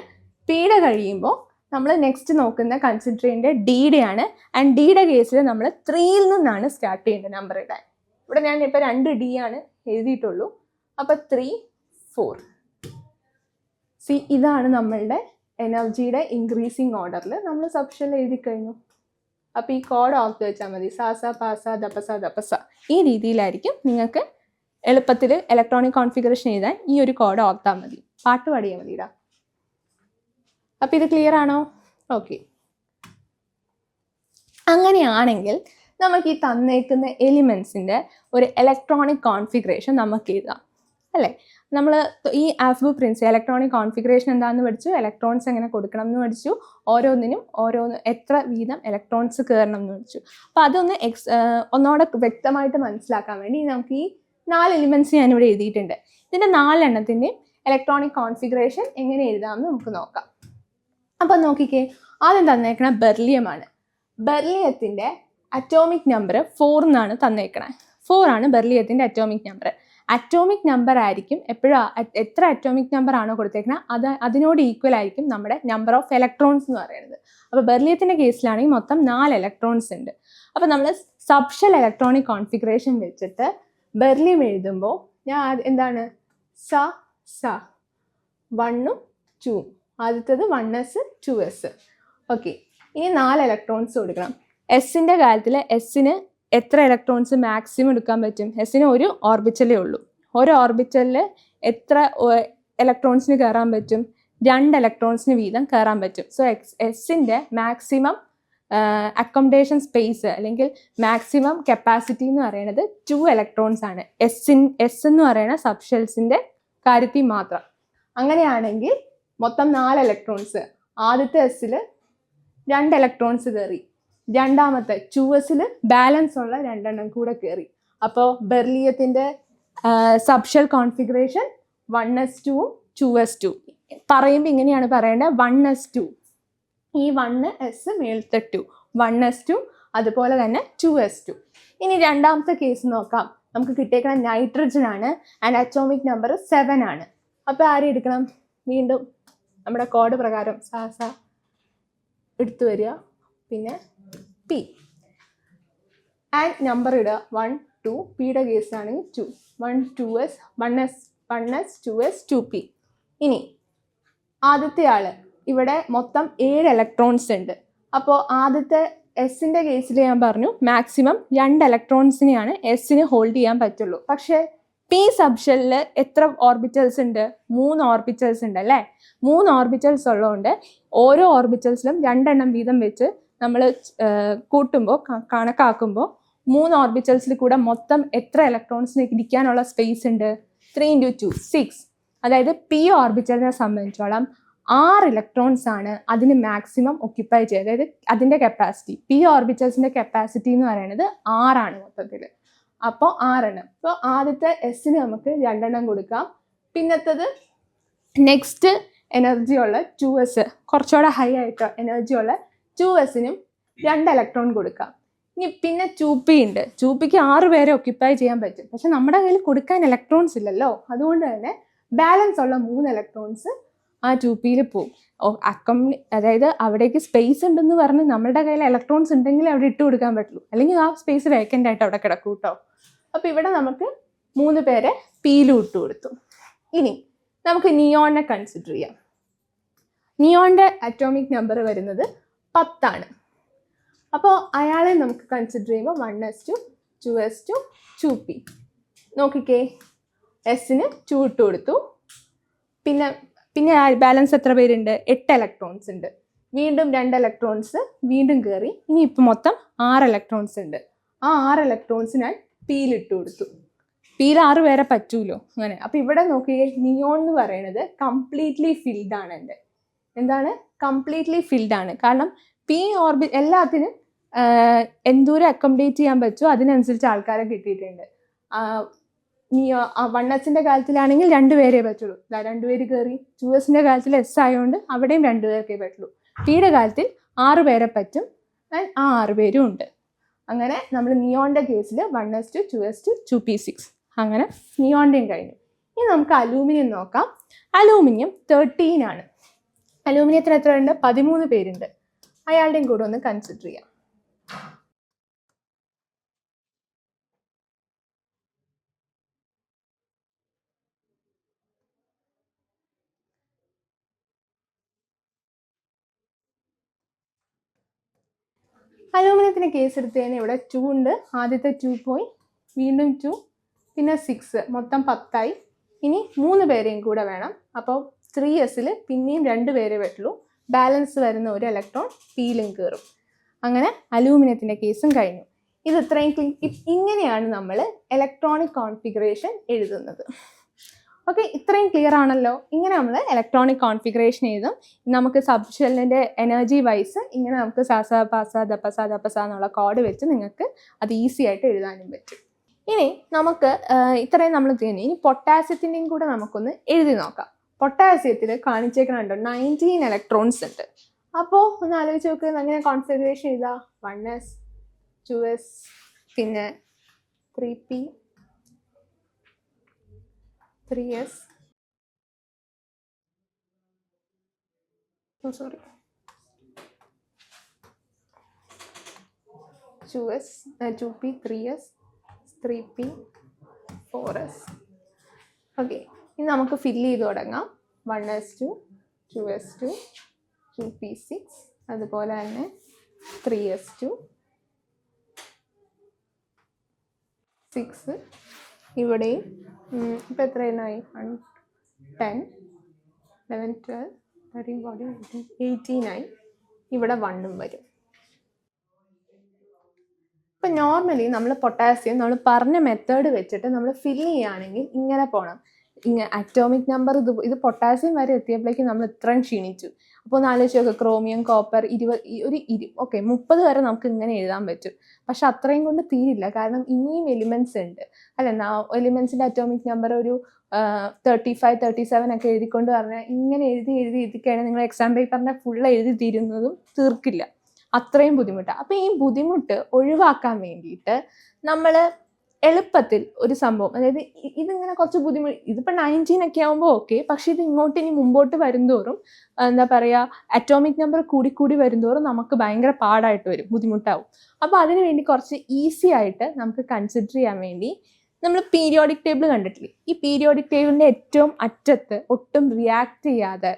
[SPEAKER 1] പിയുടെ കഴിയുമ്പോൾ നമ്മൾ നെക്സ്റ്റ് നോക്കുന്ന കൺസിഡർ ചെയ്യേണ്ട ഡിയുടെയാണ്. ആൻഡ് ഡിയുടെ കേസിൽ നമ്മൾ 3ൽ നിന്നാണ് സ്റ്റാർട്ട് ചെയ്യേണ്ടത് നമ്പർ ഇടാൻ. ഇവിടെ ഞാൻ ഇപ്പോൾ 2 ഡി ആണ് എഴുതിയിട്ടുള്ളൂ. അപ്പോൾ 3, 4 സി ഇതാണ് നമ്മളുടെ എനർജിയുടെ ഇൻക്രീസിങ് ഓർഡറിൽ നമ്മൾ സബ്ഷനിൽ എഴുതി കഴിഞ്ഞു. അപ്പോൾ ഈ കോഡ് ഓർത്ത് വെച്ചാൽ മതി. സാസ പാസ ദപ്പസ ദപ്പസ. ഈ രീതിയിലായിരിക്കും നിങ്ങൾക്ക് എളുപ്പത്തിൽ ഇലക്ട്രോണിക് കോൺഫിഗറേഷൻ എഴുതാൻ ഈ ഒരു കോഡ് ഓർത്താൽ മതി. പാട്ട് പാടിയാൽ മതിടാ. അപ്പം ഇത് ക്ലിയർ ആണോ? ഓക്കെ, അങ്ങനെയാണെങ്കിൽ നമുക്ക് ഈ തന്നേക്കുന്ന എലിമെൻസിൻ്റെ ഒരു ഇലക്ട്രോണിക് കോൺഫിഗറേഷൻ നമുക്ക് എഴുതാം അല്ലേ? നമ്മൾ ഈ ആൽഫബ പ്രിൻസ് ഇലക്ട്രോണിക് കോൺഫിഗറേഷൻ എന്താണെന്ന് പഠിച്ചു, ഇലക്ട്രോൺസ് എങ്ങനെ കൊടുക്കണം എന്ന് പഠിച്ചു, ഓരോന്നിനും എത്ര വീതം ഇലക്ട്രോൺസ് കയറണം എന്ന് പഠിച്ചു. അപ്പോൾ അതൊന്ന് ഒന്നോടെ വ്യക്തമായിട്ട് മനസ്സിലാക്കാൻ വേണ്ടി നമുക്ക് ഈ 4 എലിമെൻറ്റ്സ് ഞാനിവിടെ എഴുതിയിട്ടുണ്ട്. ഇതിൻ്റെ 4 എണ്ണത്തിൻ്റെയും ഇലക്ട്രോണിക് കോൺഫിഗറേഷൻ എങ്ങനെ എഴുതാമെന്ന് നമുക്ക് നോക്കാം. അപ്പം നോക്കിക്കേ, ആദ്യം തന്നേക്കണ ബെർലിയമാണ്. ബെർലിയത്തിൻ്റെ അറ്റോമിക് നമ്പർ 4 എന്നാണ് തന്നേക്കണേ. 4 ആണ് ബെർലിയത്തിൻ്റെ അറ്റോമിക് നമ്പർ. അറ്റോമിക് നമ്പർ ആയിരിക്കും എപ്പോഴും എത്ര അറ്റോമിക് നമ്പർ ആണോ കൊടുത്തേക്കുന്നത് അതിനോട് ഈക്വൽ ആയിരിക്കും നമ്മുടെ നമ്പർ ഓഫ് ഇലക്ട്രോൺസ് എന്ന് പറയുന്നത്. അപ്പോൾ ബെർലിയത്തിൻ്റെ കേസിലാണെങ്കിൽ മൊത്തം 4 ഇലക്ട്രോൺസ് ഉണ്ട്. അപ്പോൾ നമ്മൾ സബ്ഷൽ ഇലക്ട്രോണിക് കോൺഫിഗറേഷൻ വെച്ചിട്ട് ബെർലിയം എഴുതുമ്പോൾ ഞാൻ എന്താണ് സ സ 1ഉം 2ഉം. ആദ്യത്തേത് 1s 2s. ഓക്കെ, ഇനി 4 ഇലക്ട്രോൺസ് കൊടുക്കണം. എസിൻ്റെ കാര്യത്തിൽ എസിന് എത്ര ഇലക്ട്രോൺസ് മാക്സിമം എടുക്കാൻ പറ്റും? എസിന് ഒരു ഓർബിറ്റലേ ഉള്ളൂ. ഒരു ഓർബിറ്റലിൽ എത്ര ഇലക്ട്രോൺസിന് കയറാൻ പറ്റും? 2 ഇലക്ട്രോൺസിന് വീതം കയറാൻ പറ്റും. സോ എസിൻ്റെ മാക്സിമം അക്കോമഡേഷൻ സ്പേസ് അല്ലെങ്കിൽ മാക്സിമം കപ്പാസിറ്റി എന്ന് പറയുന്നത് 2 ഇലക്ട്രോൺസ് ആണ്. എസ് എന്ന് പറയുന്ന സബ്ഷെൽസിൻ്റെ കാര്യത്തിൽ മാത്രം. അങ്ങനെയാണെങ്കിൽ മൊത്തം 4 ഇലക്ട്രോൺസ്. ആദ്യത്തെ എസ്സിൽ 2 ഇലക്ട്രോൺസ് കയറി, രണ്ടാമത്തെ 2s ബാലൻസ് ഉള്ള 2 എണ്ണം കൂടെ കയറി. അപ്പോൾ ബെർലിയത്തിൻ്റെ സബ്ഷെൽ കോൺഫിഗറേഷൻ 1s2ഉം 2s2. പറയുമ്പോൾ ഇങ്ങനെയാണ് പറയേണ്ടത്, 1s2. ഈ 1s മേളത്തെ 2, 1s2 അതുപോലെ തന്നെ 2s2. ഇനി രണ്ടാമത്തെ കേസ് നോക്കാം. നമുക്ക് കിട്ടിയേക്കുന്ന നൈട്രജൻ ആണ്. ആൻഡ് അറ്റോമിക് നമ്പർ 7 ആണ്. അപ്പോൾ ആരെ എടുക്കണം? വീണ്ടും നമ്മുടെ കോഡ് പ്രകാരം സാസ എടുത്തു വരിക, പിന്നെ പി ആൻഡ് നമ്പർ ഇടുക 1, 2. പിയുടെ കേസിലാണെങ്കിൽ 2, 1, 2s 1s 2s 2p. ഇനി ആദ്യത്തെ ആള് ഇവിടെ മൊത്തം 7 ഇലക്ട്രോൺസ് ഉണ്ട്. അപ്പോൾ ആദ്യത്തെ എസിൻ്റെ കേസിൽ ഞാൻ പറഞ്ഞു മാക്സിമം 2 ഇലക്ട്രോൺസിനെയാണ് എസിന് ഹോൾഡ് ചെയ്യാൻ പറ്റുള്ളൂ. പക്ഷേ പി സബ്ഷെല്ലിൽ എത്ര ഓർബിറ്റൽസ് ഉണ്ട്? 3 ഓർബിറ്റൽസ് ഉണ്ട് അല്ലേ? 3 ഓർബിറ്റൽസ് ഉള്ളതുകൊണ്ട് ഓരോ ഓർബിറ്റൽസിലും 2 എണ്ണം വീതം വെച്ച് നമ്മൾ കൂട്ടുമ്പോൾ കണക്കാക്കുമ്പോൾ 3 ഓർബിറ്റൽസിൽ കൂടെ മൊത്തം എത്ര ഇലക്ട്രോൺസിന് ഇരിക്കാനുള്ള സ്പേസ് ഉണ്ട്? 3 × 2 6. അതായത് പി ഓർബിറ്റലിനെ സംബന്ധിച്ചോളം 6 ഇലക്ട്രോൺസ് ആണ് അതിന് മാക്സിമം ഒക്യുപ്പൈ ചെയ്യുക. അതായത് അതിൻ്റെ കപ്പാസിറ്റി, പി ഓർബിറ്റൽസിൻ്റെ കപ്പാസിറ്റി എന്ന് പറയുന്നത് 6 ആണ് മൊത്തത്തിൽ. അപ്പോൾ 6 എണ്ണം. അപ്പോൾ ആദ്യത്തെ എസ്സിന് നമുക്ക് 2 എണ്ണം കൊടുക്കാം. പിന്നത്തത് നെക്സ്റ്റ് എനർജിയുള്ള 2s, കുറച്ചുകൂടെ ഹൈ ആയിട്ട് എനർജിയുള്ള 2sനും 2 ഇലക്ട്രോൺ കൊടുക്കാം. ഇനി പിന്നെ 2p ഉണ്ട്. 2pക്ക് 6 പേരെ ഒക്യുപ്പൈ ചെയ്യാൻ പറ്റും. പക്ഷെ നമ്മുടെ കയ്യിൽ കൊടുക്കാൻ ഇലക്ട്രോൺസ് ഇല്ലല്ലോ. അതുകൊണ്ട് തന്നെ ബാലൻസ് ഉള്ള 3 ഇലക്ട്രോൺസ് ആ 2pയിൽ പോകും. അതായത് അവിടേക്ക് സ്പേസ് ഉണ്ടെന്ന് പറഞ്ഞ് നമ്മുടെ കയ്യിൽ ഇലക്ട്രോൺസ് ഉണ്ടെങ്കിൽ അവിടെ ഇട്ട് കൊടുക്കാൻ പറ്റുള്ളൂ. അല്ലെങ്കിൽ ആ സ്പേസ് വേക്കൻ്റ് ആയിട്ട് അവിടെ കിടക്കും കേട്ടോ. അപ്പോൾ ഇവിടെ നമുക്ക് 3 പേരെ പിയിലും ഇട്ട് കൊടുത്തു. ഇനി നമുക്ക് നിയോണിനെ കൺസിഡർ ചെയ്യാം. നിയോണിൻ്റെ അറ്റോമിക് നമ്പർ വരുന്നത് 10 ആണ്. അപ്പോൾ അയാളെ നമുക്ക് കൺസിഡർ ചെയ്യുമ്പോൾ 1s2 2s2 2p. നോക്കിക്കേ, എസിന് 2 ഇട്ട് കൊടുത്തു. പിന്നെ ബാലൻസ് എത്ര പേരുണ്ട്? 8 ഇലക്ട്രോൺസ് ഉണ്ട്. വീണ്ടും 2 ഇലക്ട്രോൺസ് വീണ്ടും കയറി. ഇനി ഇപ്പം മൊത്തം 6 ഇലക്ട്രോൺസ് ഉണ്ട്. ആ 6 ഇലക്ട്രോൺസ് ഞാൻ പിയിൽ ഇട്ട് കൊടുത്തു. പിയിൽ 6 പേരെ പറ്റൂലോ അങ്ങനെ. അപ്പോൾ ഇവിടെ നോക്കിയേ, നിയോൺ എന്ന് പറയുന്നത് കംപ്ലീറ്റ്ലി ഫിൽഡ് ആണ്. എന്താണ്? കംപ്ലീറ്റ്ലി ഫിൽഡ് ആണ്. കാരണം പി ഓർബിറ്റ് എല്ലാത്തിനും എന്തോരം അക്കോമഡേറ്റ് ചെയ്യാൻ പറ്റുമോ അതിനനുസരിച്ച് ആൾക്കാരെ കിട്ടിയിട്ടുണ്ട്. 1sന്റെ കാര്യത്തിലാണെങ്കിൽ 2 പേരേ പറ്റുള്ളൂ. 2 പേര് കയറി. 2sന്റെ കാര്യത്തിൽ എസ് ആയതുകൊണ്ട് അവിടെയും 2 പേർക്കേ പറ്റുള്ളൂ. പിയുടെ കാര്യത്തിൽ 6 പേരെ പറ്റും. ആ 6 പേരും ഉണ്ട്. അങ്ങനെ നമ്മൾ നിയോണിൻ്റെ കേസിൽ 1s2 2s2 2p6. അങ്ങനെ നിയോണിൻ്റെയും കഴിഞ്ഞു. ഇനി നമുക്ക് അലൂമിനിയം നോക്കാം. അലൂമിനിയം 13 ആണ്. അലൂമിനിയത്തിന് എത്ര ഉണ്ട്? 13 പേരുണ്ട്. അയാളുടെയും കൂടെ ഒന്ന് കൺസിഡർ ചെയ്യാം. അലൂമിനിയത്തിന് കേസ് എടുത്ത് കഴിഞ്ഞാൽ ഇവിടെ 2 ഉണ്ട്. ആദ്യത്തെ 2 പോയി, വീണ്ടും 2, പിന്നെ 6, മൊത്തം 10ആയി. ഇനി 3 പേരെയും കൂടെ വേണം. അപ്പോൾ 3sൽ പിന്നെയും 2 പേരെ പറ്റുള്ളൂ. ബാലൻസ് വരുന്ന ഒരു ഇലക്ട്രോൺ പിയിലും കയറും. അങ്ങനെ അലൂമിനിയത്തിൻ്റെ കേസും കഴിഞ്ഞു. ഇത് ഇങ്ങനെയാണ് നമ്മൾ ഇലക്ട്രോണിക് കോൺഫിഗറേഷൻ എഴുതുന്നത്. ഓക്കെ, ഇത്രയും ക്ലിയർ ആണല്ലോ. ഇങ്ങനെ നമ്മൾ ഇലക്ട്രോണിക് കോൺഫിഗറേഷൻ എഴുതും. നമുക്ക് സബ് ഷെല്ലിൻ്റെ എനർജി വൈസ് ഇങ്ങനെ നമുക്ക് സാസ പാസ ദപ്പസ ദപ്പസ എന്നുള്ള കോഡ് വെച്ച് നിങ്ങൾക്ക് അത് ഈസി ആയിട്ട് എഴുതാനും പറ്റും. ഇനി നമുക്ക് ഇത്രയും നമ്മൾ ചെയ്യുന്നു. ഇനി പൊട്ടാസ്യത്തിൻ്റെയും കൂടെ നമുക്കൊന്ന് എഴുതി നോക്കാം. പൊട്ടാസ്യത്തിൽ കാണിച്ചേക്കണുണ്ടോ 19 ഇലക്ട്രോൺസ് ഉണ്ട്. അപ്പോൾ ഒന്ന് ആലോചിച്ച് നോക്ക്, അങ്ങനെ കോൺഫിഗറേഷൻ ചെയ്താൽ 1s 2s പിന്നെ 3p 3s 2s 2p 3s 3p 4s. Okay, ഇനി നമുക്ക് ഫില്ല് ചെയ്ത് തുടങ്ങാം. 1s2 2s2 2p6 അതുപോലെ തന്നെ 3s2 6 ഇവിടെയും. ഇപ്പം എത്ര എണ്ണമായി? 10 11 12 13 14 18 ആയി. ഇവിടെ 1ഉം വരും. ഇപ്പം നോർമലി നമ്മൾ പൊട്ടാസ്യം നമ്മൾ പറഞ്ഞ മെത്തേഡ് വെച്ചിട്ട് നമ്മൾ ഫില്ല് ചെയ്യുകയാണെങ്കിൽ ഇങ്ങനെ പോകണം. അറ്റോമിക് നമ്പർ ഇത് പൊട്ടാസ്യം വരെ എത്തിയപ്പോഴേക്കും നമ്മൾ ഇത്രയും ക്ഷീണിച്ചു. അപ്പോൾ ഒന്ന് ആലോചിച്ച് നോക്കുക, ക്രോമിയം കോപ്പർ 30 വരെ നമുക്ക് ഇങ്ങനെ എഴുതാൻ പറ്റും. പക്ഷെ അത്രയും കൊണ്ട് തീരില്ല. കാരണം ഇനിയും എലിമെൻറ്റ്സ് ഉണ്ട് അല്ല. എലിമെൻറ്റ്സിൻ്റെ അറ്റോമിക് നമ്പർ ഒരു 35 37 ഒക്കെ എഴുതിക്കൊണ്ട് പറഞ്ഞാൽ ഇങ്ങനെ എഴുതിക്കഴിഞ്ഞാൽ നിങ്ങൾ എക്സാം പേപ്പറിൻ്റെ ഫുൾ എഴുതി തീരുന്നതും തീർക്കില്ല. അത്രയും ബുദ്ധിമുട്ടാണ്. അപ്പോൾ ഈ ബുദ്ധിമുട്ട് ഒഴിവാക്കാൻ വേണ്ടിയിട്ട് നമ്മൾ എളുപ്പത്തിൽ ഒരു സംഭവം, അതായത് ഇതിങ്ങനെ കുറച്ച് ബുദ്ധിമുട്ട്, ഇതിപ്പോൾ 19 ഒക്കെ ആകുമ്പോൾ ഓക്കെ. പക്ഷെ ഇത് ഇനി മുമ്പോട്ട് വരുന്തോറും എന്താ പറയുക, അറ്റോമിക് നമ്പർ കൂടി വരുന്തോറും നമുക്ക് ഭയങ്കര പാടായിട്ട് വരും, ബുദ്ധിമുട്ടാവും. അപ്പോൾ അതിന് വേണ്ടി കുറച്ച് ഈസി ആയിട്ട് നമുക്ക് കൺസിഡർ ചെയ്യാൻ വേണ്ടി നമ്മൾ പീരിയോഡിക് ടേബിൾ കണ്ടിട്ടില്ലേ? ഈ പീരിയോഡിക് ടേബിളിൻ്റെ ഏറ്റവും അറ്റത്ത് ഒട്ടും റിയാക്ട് ചെയ്യാതെ,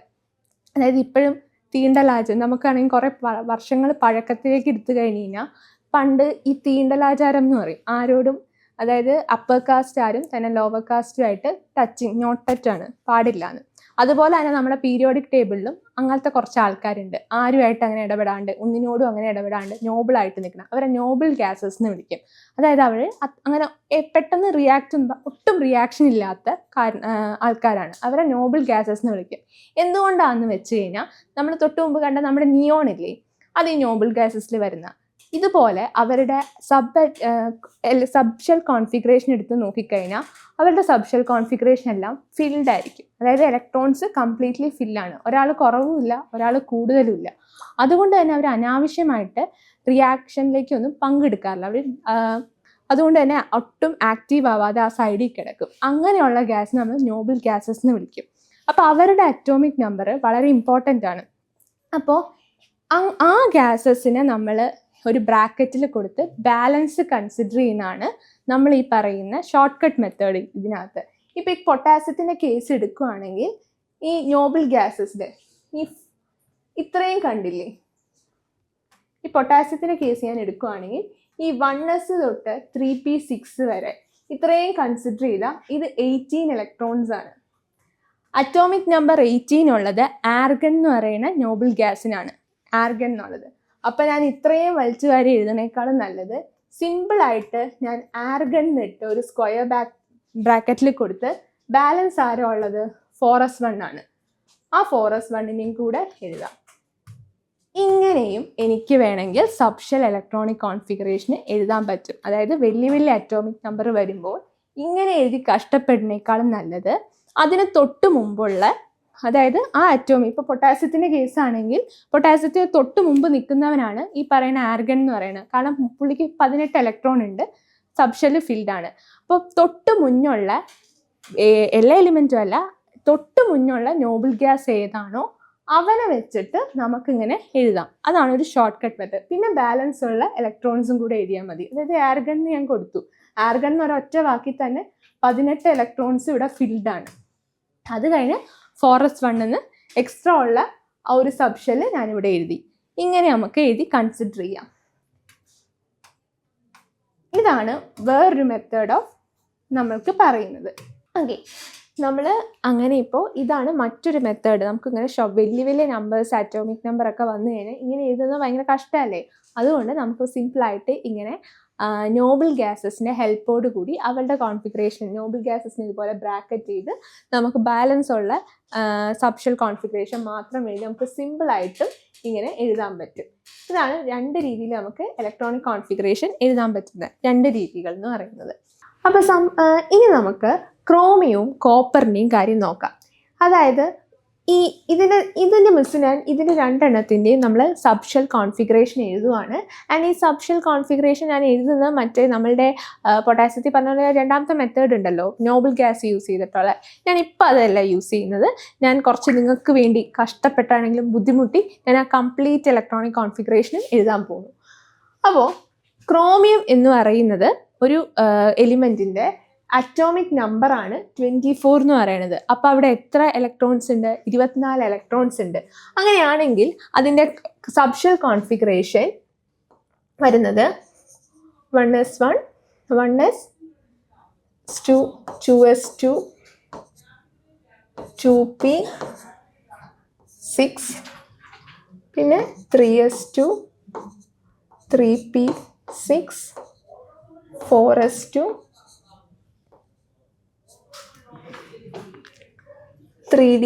[SPEAKER 1] അതായത് ഇപ്പോഴും തീണ്ടലാചാരം നമുക്കാണെങ്കിൽ കുറേ വർഷങ്ങൾ പഴക്കത്തിലേക്ക് എടുത്തു കഴിഞ്ഞ് കഴിഞ്ഞാൽ പണ്ട് ഈ തീണ്ടലാചാരം എന്ന് പറയും. ആരോടും, അതായത് അപ്പർ കാസ്റ്റ് ആരും തന്നെ ലോവർ കാസ്റ്റുമായിട്ട് ടച്ചിങ് നോട്ട് ടച്ച് ആണ്, പാടില്ല എന്ന്. അതുപോലെ തന്നെ നമ്മുടെ പീരിയോഡിക് ടേബിളിലും അങ്ങനത്തെ കുറച്ച് ആൾക്കാരുണ്ട്. ആരുമായിട്ട് അങ്ങനെ ഇടപെടാണ്ട്, ഒന്നിനോടും അങ്ങനെ ഇടപെടാണ്ട് നോബിളായിട്ട് നിൽക്കണം. അവരെ നോബിൾ ഗ്യാസസ് എന്ന് വിളിക്കും. അതായത് അവർ അങ്ങനെ പെട്ടെന്ന് ഒട്ടും റിയാക്ഷൻ ഇല്ലാത്ത ആൾക്കാരാണ്. അവരെ നോബിൾ ഗ്യാസസ് എന്ന് വിളിക്കും. എന്തുകൊണ്ടാണെന്ന് വെച്ച് കഴിഞ്ഞാൽ നമ്മൾ തൊട്ട് മുമ്പ് കണ്ട നമ്മുടെ നിയോൺ ഇല്ലേ, അത് ഈ നോബിൾ ഗ്യാസസിൽ വരുന്ന. ഇതുപോലെ അവരുടെ സബ്ഷെൽ കോൺഫിഗറേഷൻ എടുത്ത് നോക്കിക്കഴിഞ്ഞാൽ അവരുടെ സബ്ഷെൽ കോൺഫിഗറേഷൻ എല്ലാം ഫിൽഡ് ആയിരിക്കും. അതായത് ഇലക്ട്രോൺസ് കംപ്ലീറ്റ്ലി ഫില്ലാണ്. ഒരാൾ കുറവുമില്ല, ഒരാൾ കൂടുതലുമില്ല. അതുകൊണ്ട് തന്നെ അവർ അനാവശ്യമായിട്ട് റിയാക്ഷനിലേക്കൊന്നും പങ്കെടുക്കാറില്ല. അവർ അതുകൊണ്ട് തന്നെ ഒട്ടും ആക്റ്റീവ് ആവാതെ ആ സൈഡിൽ കിടക്കും. അങ്ങനെയുള്ള ഗ്യാസ് നമ്മൾ നോബിൾ ഗ്യാസസ് എന്ന് വിളിക്കും. അപ്പോൾ അവരുടെ അറ്റോമിക് നമ്പർ വളരെ ഇമ്പോർട്ടൻ്റ് ആണ്. അപ്പോൾ ആ ഗ്യാസസിനെ നമ്മൾ ഒരു ബ്രാക്കറ്റിൽ കൊടുത്ത് ബാലൻസ് കൺസിഡർ ചെയ്യുന്നതാണ് നമ്മൾ ഈ പറയുന്ന ഷോർട്ട് കട്ട് മെത്തേഡ് ഇതിനകത്ത്. ഇപ്പോൾ ഈ പൊട്ടാസ്യത്തിൻ്റെ കേസ് എടുക്കുകയാണെങ്കിൽ ഈ നോബിൾ ഗ്യാസസിൻ്റെ ഇത്രയും കണ്ടില്ലേ, ഈ പൊട്ടാസ്യത്തിൻ്റെ കേസ് ഞാൻ എടുക്കുകയാണെങ്കിൽ ഈ 1s തൊട്ട് 3p6 വരെ ഇത്രയും കൺസിഡർ ചെയ്താൽ ഇത് 18 ഇലക്ട്രോൺസ് ആണ്. അറ്റോമിക് നമ്പർ 18 ഉള്ളത് ആർഗൺ എന്ന് പറയുന്ന നോബിൾ ഗ്യാസിനാണ്, ആർഗൺ എന്നുള്ളത്. അപ്പം ഞാൻ ഇത്രയും വലിച്ചു വാരി എഴുതുന്നേക്കാളും നല്ലത് സിമ്പിളായിട്ട് ഞാൻ ആർഗൺ എന്നിട്ട് ഒരു സ്ക്വയർ ബ്രാക്കറ്റിൽ കൊടുത്ത് ബാലൻസ് ആരോ ഉള്ളത് 4s1 ആണ്. ആ 4s1നെയും കൂടെ എഴുതാം. ഇങ്ങനെയും എനിക്ക് വേണമെങ്കിൽ സബ്ഷെൽ ഇലക്ട്രോണിക് കോൺഫിഗറേഷന് എഴുതാൻ പറ്റും. അതായത് വലിയ വലിയ അറ്റോമിക് നമ്പർ വരുമ്പോൾ ഇങ്ങനെ എഴുതി കഷ്ടപ്പെടുന്നേക്കാളും നല്ലത് അതിന് തൊട്ട് മുമ്പുള്ള, അതായത് ആ അറ്റോമിക്, ഇപ്പോൾ പൊട്ടാസ്യത്തിൻ്റെ കേസാണെങ്കിൽ പൊട്ടാസ്യത്തിന് തൊട്ട് മുമ്പ് നിൽക്കുന്നവനാണ് ഈ പറയുന്ന ആർഗൺ എന്ന് പറയുന്നത്. കാരണം പുള്ളിക്ക് 18 ഇലക്ട്രോൺ ഉണ്ട്, സബ്ഷെൽ ഫിൽഡാണ്. അപ്പോൾ തൊട്ട് മുന്നുള്ള എല്ലാ എലിമെൻറ്റും അല്ല, തൊട്ട് മുന്നുള്ള നോബിൾ ഗ്യാസ് ഏതാണോ അവനെ വെച്ചിട്ട് നമുക്കിങ്ങനെ എഴുതാം. അതാണ് ഒരു ഷോർട്ട് കട്ട് മെത്തേഡ്. പിന്നെ ബാലൻസ് ഉള്ള ഇലക്ട്രോൺസും കൂടെ എഴുതിയാൽ മതി. അതായത് ആർഗൺ ഞാൻ കൊടുത്തു, ആർഗൺ എന്ന് ഒരൊറ്റ വാക്കിൽ തന്നെ 18 ഇലക്ട്രോൺസ് ഇവിടെ ഫിൽഡാണ്. അത് കഴിഞ്ഞ് 4s1 എക്സ്ട്രാ ഉള്ള ആ ഒരു സബ്ഷെല് ഞാനിവിടെ എഴുതി. ഇങ്ങനെ നമുക്ക് എഴുതി കൺസിഡർ ചെയ്യാം. ഇതാണ് വേറൊരു മെത്തേഡ് ഓഫ് നമ്മൾക്ക് പറയുന്നത്. ഓക്കെ, നമ്മൾ അങ്ങനെ ഇപ്പോൾ ഇതാണ് മറ്റൊരു മെത്തേഡ്. നമുക്കിങ്ങനെ വലിയ വലിയ നമ്പേഴ്സ്, അറ്റോമിക് നമ്പർ ഒക്കെ വന്നു കഴിഞ്ഞാൽ ഇങ്ങനെ എഴുതുന്നത് ഭയങ്കര കഷ്ടമല്ലേ? അതുകൊണ്ട് നമുക്ക് സിമ്പിളായിട്ട് ഇങ്ങനെ നോബിൾ ഗ്യാസസിൻ്റെ ഹെൽപ്പോട് കൂടി അവരുടെ കോൺഫിഗറേഷൻ, നോബിൾ ഗ്യാസസിന് ഇതുപോലെ ബ്രാക്കറ്റ് ചെയ്ത് നമുക്ക് ബാലൻസ് ഉള്ള സബ്ഷെൽ കോൺഫിഗറേഷൻ മാത്രം എഴുതി നമുക്ക് സിമ്പിളായിട്ടും ഇങ്ങനെ എഴുതാൻ പറ്റും. ഇതാണ് രണ്ട് രീതിയിൽ നമുക്ക് ഇലക്ട്രോണിക് കോൺഫിഗറേഷൻ എഴുതാൻ പറ്റുന്ന രണ്ട് രീതികൾ എന്ന് പറയുന്നത്. അപ്പോൾ ഇനി നമുക്ക് ക്രോമിയവും കോപ്പറിൻ്റെയും കാര്യം നോക്കാം. അതായത് ഇതിൻ്റെ മിസ് ഞാൻ ഇതിൻ്റെ രണ്ടെണ്ണത്തിൻ്റെയും നമ്മൾ സബ്ഷെൽ കോൺഫിഗറേഷൻ എഴുതുവാണ്. ആൻഡ് ഈ സബ്ഷെൽ കോൺഫിഗറേഷൻ ഞാൻ എഴുതുന്നത് മറ്റേ നമ്മളുടെ പൊട്ടാസ്യത്തിൽ പറഞ്ഞ രണ്ടാമത്തെ മെത്തേഡ് ഉണ്ടല്ലോ, നോബിൾ ഗ്യാസ് യൂസ് ചെയ്തിട്ടുള്ള, ഞാൻ ഇപ്പോൾ അതല്ല യൂസ് ചെയ്യുന്നത്. ഞാൻ കുറച്ച് നിങ്ങൾക്ക് വേണ്ടി കഷ്ടപ്പെട്ടാണെങ്കിലും ബുദ്ധിമുട്ടി ഞാൻ ആ കംപ്ലീറ്റ് ഇലക്ട്രോണിക് കോൺഫിഗറേഷനും എഴുതാൻ പോകുന്നു. അപ്പോൾ ക്രോമിയം എന്ന് പറയുന്നത് ഒരു എലിമെൻറ്റിൻ്റെ അറ്റോമിക് നമ്പറാണ് 24 എന്ന് പറയുന്നത്. അപ്പോൾ അവിടെ എത്ര ഇലക്ട്രോൺസ് ഉണ്ട്? 24 ഇലക്ട്രോൺസ് ഉണ്ട്. അങ്ങനെയാണെങ്കിൽ അതിൻ്റെ സബ്ഷെൽ കോൺഫിഗറേഷൻ വരുന്നത് 1s1, 1s2, 2s2, 2p6, പിന്നെ 3s2, 3p6, 4s2, 3d,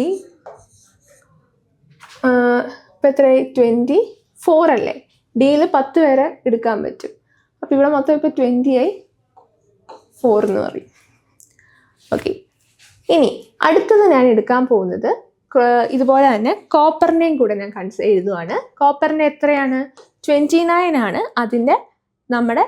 [SPEAKER 1] ഇപ്പം എത്രയായി? 24 അല്ലേ? ഡിയിൽ 10 വരെ എടുക്കാൻ പറ്റും. അപ്പോൾ ഇവിടെ മൊത്തം ഇപ്പോൾ 20 എന്ന് പറയും. ഓക്കെ, ഇനി അടുത്തത് ഞാൻ എടുക്കാൻ പോകുന്നത് ഇതുപോലെ തന്നെ കോപ്പറിനെയും കൂടെ ഞാൻ എഴുതുവാണ്. കോപ്പറിൻ്റെ എത്രയാണ്? 29 ആണ് അതിൻ്റെ നമ്മുടെ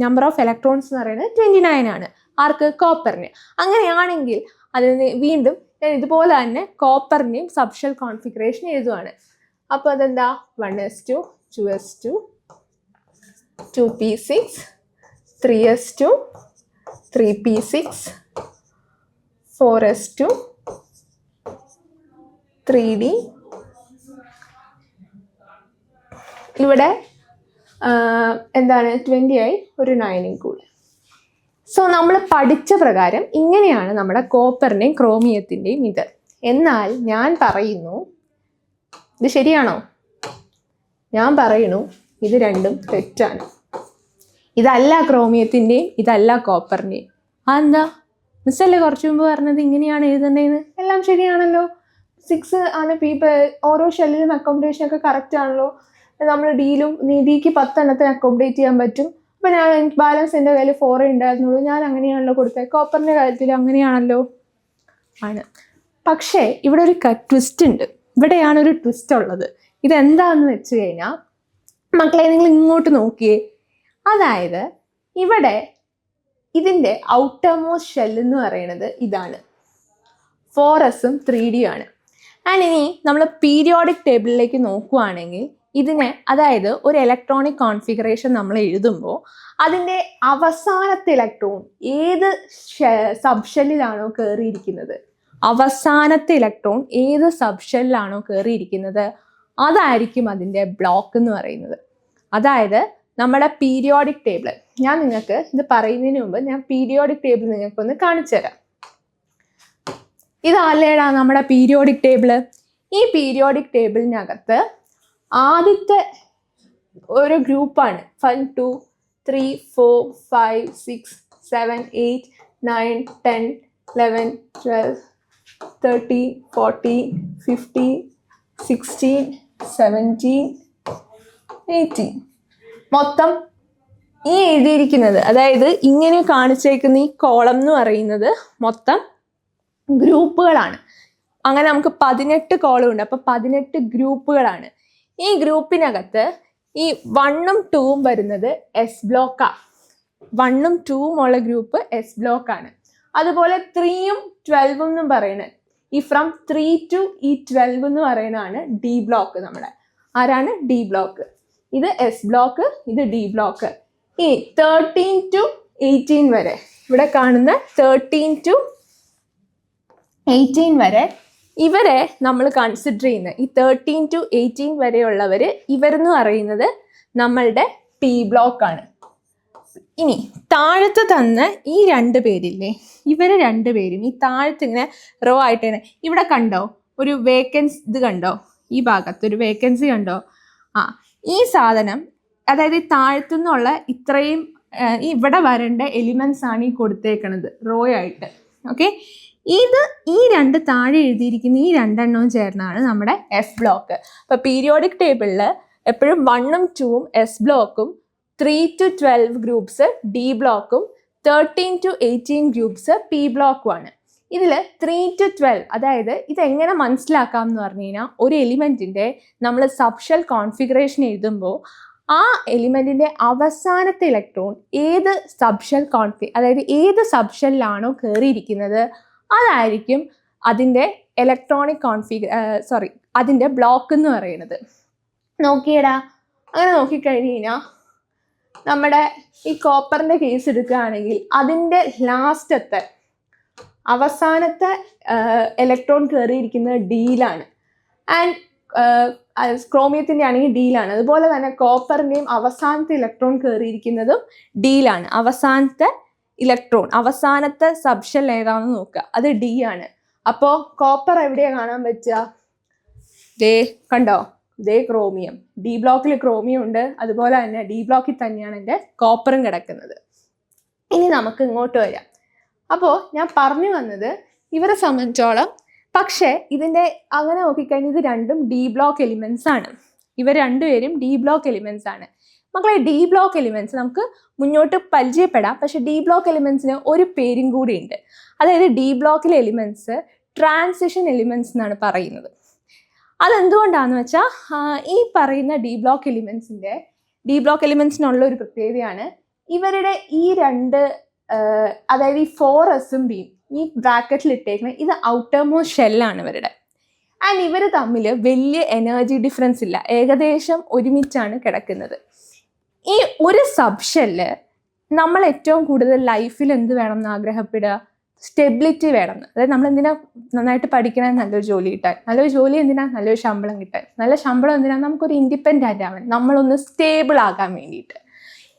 [SPEAKER 1] നമ്പർ ഓഫ് ഇലക്ട്രോൺസ് എന്ന് പറയുന്നത് 29 ആണ്. ആർക്ക്? കോപ്പറിന്. അങ്ങനെയാണെങ്കിൽ അതിന് വീണ്ടും ഞാൻ ഇതുപോലെ തന്നെ കോപ്പറിനെയും സബ്ഷെൽ കോൺഫിഗറേഷൻ എഴുതുവാണ്. അപ്പോൾ അതെന്താ? 1s2, 2s2, 2p6, 3s2, 3p6, 4s2, 3d. ഇവിടെ എന്താണ്? 20 ആയി, ഒരു 9 കൂടെ. സോ നമ്മൾ പഠിച്ച പ്രകാരം ഇങ്ങനെയാണ് നമ്മുടെ കോപ്പറിൻ്റെയും ക്രോമിയത്തിൻ്റെയും ഇത്. എന്നാൽ ഞാൻ പറയുന്നു, ഇത് ശരിയാണോ? ഞാൻ പറയുന്നു ഇത് രണ്ടും തെറ്റാണ്. ഇതല്ല ക്രോമിയത്തിൻ്റെയും ഇതല്ല കോപ്പറിൻ്റെയും. അതെന്താ? മിസ്സല്ലേ കുറച്ച് മുമ്പ് പറഞ്ഞത് ഇങ്ങനെയാണ് എഴുതേണ്ടതെന്ന്? എല്ലാം ശരിയാണല്ലോ. 6 ആണ് ഓരോ ഷെല്ലിലും അക്കോമഡേഷൻ ഒക്കെ കറക്റ്റ് ആണല്ലോ. നമ്മൾ ഡിയിലും ഡിക്ക് 10 എണ്ണത്തിന് അക്കോമഡേറ്റ് ചെയ്യാൻ പറ്റും. അപ്പം ഞാൻ ബാലൻസ് എൻ്റെ കയ്യിൽ 4 ഉണ്ടായിരുന്നുള്ളൂ, ഞാൻ അങ്ങനെയാണല്ലോ കൊടുത്തത്. കോപ്പറിൻ്റെ കാര്യത്തിൽ അങ്ങനെയാണല്ലോ ആണ്. പക്ഷേ ഇവിടെ ഒരു ട്വിസ്റ്റ് ഉണ്ട്. ഇവിടെയാണ് ഒരു ട്വിസ്റ്റ് ഉള്ളത്. ഇതെന്താണെന്ന് വെച്ച് കഴിഞ്ഞാൽ മക്കളെ നിങ്ങൾ ഇങ്ങോട്ട് നോക്കിയേ. അതായത് ഇവിടെ ഇതിൻ്റെ ഔട്ടർമോസ്റ്റ് ഷെൽ എന്ന് പറയുന്നത് ഇതാണ്, 4sഉം 3D ആണ്. ആൻഡ് ഇനി നമ്മൾ പീരിയോഡിക് ടേബിളിലേക്ക് നോക്കുകയാണെങ്കിൽ ഇതിനെ, അതായത് ഒരു ഇലക്ട്രോണിക് കോൺഫിഗറേഷൻ നമ്മൾ എഴുതുമ്പോൾ അതിൻ്റെ അവസാനത്തെ ഇലക്ട്രോൺ ഏത് സബ്ഷെല്ലിലാണോ കയറിയിരിക്കുന്നത്, അവസാനത്തെ ഇലക്ട്രോൺ ഏത് സബ്ഷെല്ലിലാണോ കയറിയിരിക്കുന്നത് അതായിരിക്കും അതിൻ്റെ ബ്ലോക്ക് എന്ന് പറയുന്നത്. അതായത് നമ്മുടെ പീരിയോഡിക് ടേബിൾ, ഞാൻ നിങ്ങൾക്ക് ഇത് പറയുന്നതിന് മുമ്പ് ഞാൻ പീരിയോഡിക് ടേബിൾ നിങ്ങൾക്കൊന്ന് കാണിച്ചു തരാം. ഇതല്ലേടാ നമ്മുടെ പീരിയോഡിക് ടേബിള്. ഈ പീരിയോഡിക് ടേബിളിനകത്ത് ആദ്യത്തെ ഒരു ഗ്രൂപ്പാണ് 1 2 3 4 5 6 7 8 9 10 11 12 13 14 15 16 17 18 മൊത്തം ഈ എഴുതിയിരിക്കുന്നത്, അതായത് ഇങ്ങനെ കാണിച്ചേക്കുന്ന ഈ കോളം എന്ന് പറയുന്നത് മൊത്തം ഗ്രൂപ്പുകളാണ്. അങ്ങനെ നമുക്ക് 18 കോളം ഉണ്ട്. അപ്പം 18 ഗ്രൂപ്പുകളാണ്. ഈ ഗ്രൂപ്പിനകത്ത് ഈ 1ഉം 2ഉം വരുന്നത് എസ് ബ്ലോക്കാണ്. 1ഉം 2ഉം ഉള്ള ഗ്രൂപ്പ് എസ് ബ്ലോക്കാണ്. അതുപോലെ 3ഉം 12ഉം എന്നും പറയുന്നത്, ഈ ഫ്രം 3 to ഈ 12 എന്ന് പറയുന്നതാണ് ഡി ബ്ലോക്ക്. നമ്മുടെ ആരാണ് ഡി ബ്ലോക്ക്. ഇത് എസ് ബ്ലോക്ക്, ഇത് ഡി ബ്ലോക്ക്. ഈ 13 to 18 വരെ, ഇവിടെ കാണുന്ന 13 to 18 വരെ ഇവരെ നമ്മൾ കൺസിഡർ ചെയ്യുന്ന ഈ 13 to 18 വരെയുള്ളവർ, ഇവരെന്ന് പറയുന്നത് നമ്മളുടെ പി ബ്ലോക്കാണ്. ഇനി താഴത്ത് തന്ന ഈ 2 പേരില്ലേ, ഇവർ 2 പേരും ഈ താഴത്ത് ഇങ്ങനെ റോ ആയിട്ട് ഇവിടെ കണ്ടോ ഒരു വേക്കൻസി, ഇത് കണ്ടോ ഈ ഭാഗത്ത് ഒരു വേക്കൻസി കണ്ടോ? ഈ സാധനം, അതായത് ഈ താഴത്തു നിന്നുള്ള ഇത്രയും ഇവിടെ വരേണ്ട എലിമെന്റ്സ് ആണ് ഈ കൊടുത്തേക്കണത് റോ ആയിട്ട്. ഓക്കെ, ഇത് ഈ 2 താഴെ എഴുതിയിരിക്കുന്ന ഈ 2 എണ്ണവും ചേർന്നാണ് നമ്മുടെ എഫ് ബ്ലോക്ക്. അപ്പൊ പീരിയോഡിക് ടേബിളിൽ എപ്പോഴും 1ഉം 2ഉം എസ് ബ്ലോക്കും, 3 to 12 ഗ്രൂപ്പ്സ് ഡി ബ്ലോക്കും, 13 to 18 ഗ്രൂപ്പ്സ് പി ബ്ലോക്കും ആണ്. ഇതിൽ 3 to 12, അതായത് ഇതെങ്ങനെ മനസ്സിലാക്കാം എന്ന് പറഞ്ഞു കഴിഞ്ഞാൽ, ഒരു എലിമെൻറ്റിൻ്റെ നമ്മൾ സബ്ഷെൽ കോൺഫിഗറേഷൻ എഴുതുമ്പോൾ ആ എലിമെൻറ്റിൻ്റെ അവസാനത്തെ ഇലക്ട്രോൺ ഏത് സബ്ഷെൽ അതായത് ഏത് സബ്ഷെല്ലിലാണോ കയറിയിരിക്കുന്നത് അതായിരിക്കും അതിൻ്റെ ഇലക്ട്രോണിക് അതിൻ്റെ ബ്ലോക്ക് എന്ന് പറയുന്നത്. നോക്കിയടാ, അങ്ങനെ നോക്കിക്കഴിഞ്ഞ് കഴിഞ്ഞാൽ നമ്മുടെ ഈ കോപ്പറിൻ്റെ കേസ് എടുക്കുകയാണെങ്കിൽ അതിൻ്റെ ലാസ്റ്റത്തെ അവസാനത്തെ ഇലക്ട്രോൺ കയറിയിരിക്കുന്നത് ഡിയിലാണ്. ആൻഡ് ക്രോമിയത്തിൻ്റെ ആണെങ്കിൽ ഡിയിലാണ്. അതുപോലെ തന്നെ കോപ്പറിൻ്റെയും അവസാനത്തെ ഇലക്ട്രോൺ കയറിയിരിക്കുന്നതും ഡിയിലാണ്. അവസാനത്തെ ഇലക്ട്രോൺ, അവസാനത്തെ സബ്ഷെൽ ഏതാണെന്ന് നോക്കുക, അത് ഡി ആണ്. അപ്പോൾ കോപ്പർ എവിടെയാണ് കാണാൻ പറ്റുക? ദേ കണ്ടോ, ദേ ക്രോമിയം. ഡി ബ്ലോക്കിൽ ക്രോമിയം ഉണ്ട്. അതുപോലെ തന്നെ ഡി ബ്ലോക്കിൽ തന്നെയാണ് എൻ്റെ കോപ്പറും കിടക്കുന്നത്. ഇനി നമുക്ക് ഇങ്ങോട്ട് വരാം. അപ്പോൾ ഞാൻ പറഞ്ഞു വന്നത് ഇവരെ സംബന്ധിച്ചോളം, പക്ഷേ ഇതിൻ്റെ അങ്ങനെ നോക്കിക്കഴിഞ്ഞാൽ ഇത് 2ഉം ഡി ബ്ലോക്ക് എലിമെൻറ്റ്സ് ആണ്. ഇവർ 2 പേരും ഡി ബ്ലോക്ക് എലിമെൻറ്റ്സ് ആണ്. മക്കളെ, ഡി ബ്ലോക്ക് എലിമെൻറ്റ്സ് നമുക്ക് മുന്നോട്ട് പരിചയപ്പെടാം. പക്ഷേ ഡി ബ്ലോക്ക് എലിമെൻറ്റ്സിന് ഒരു പേരും കൂടി ഉണ്ട്. അതായത് ഡി ബ്ലോക്കിലെ എലിമെൻറ്റ്സ് ട്രാൻസിഷൻ എലിമെൻറ്റ്സ് എന്നാണ് പറയുന്നത്. അതെന്തുകൊണ്ടാണെന്ന് വെച്ചാൽ ഈ പറയുന്ന ഡി ബ്ലോക്ക് എലിമെൻറ്റ്സിനുള്ള ഒരു പ്രത്യേകതയാണ് ഇവരുടെ ഈ 2, അതായത് ഈ 4sഉം ബിയും ഈ ബ്രാക്കറ്റിൽ ഇട്ടേക്കുന്നത്, ഇത് ഔട്ടർമോസ്റ്റ് ഷെല്ലാണ് ഇവരുടെ. ആൻഡ് ഇവർ തമ്മിൽ വലിയ എനർജി ഡിഫറൻസ് ഇല്ല, ഏകദേശം ഒരുമിച്ചാണ് കിടക്കുന്നത്. ഈ ഒരു സബ്ഷെല്ല് നമ്മൾ ഏറ്റവും കൂടുതൽ ലൈഫിൽ എന്ത് വേണം എന്ന് ആഗ്രഹപ്പെടുക? സ്റ്റെബിലിറ്റി വേണം. അതായത് നമ്മൾ എന്തിനാ നന്നായിട്ട് പഠിക്കണേ? നല്ലൊരു ജോലി കിട്ടാൻ. നല്ലൊരു ജോലി എന്തിനാ? നല്ലൊരു ശമ്പളം കിട്ടാൻ. നല്ല ശമ്പളം എന്തിനാ? നമുക്കൊരു ഇൻഡിപെൻഡൻ്റ് ആവാൻ, നമ്മളൊന്ന് സ്റ്റേബിൾ ആകാൻ വേണ്ടിയിട്ട്.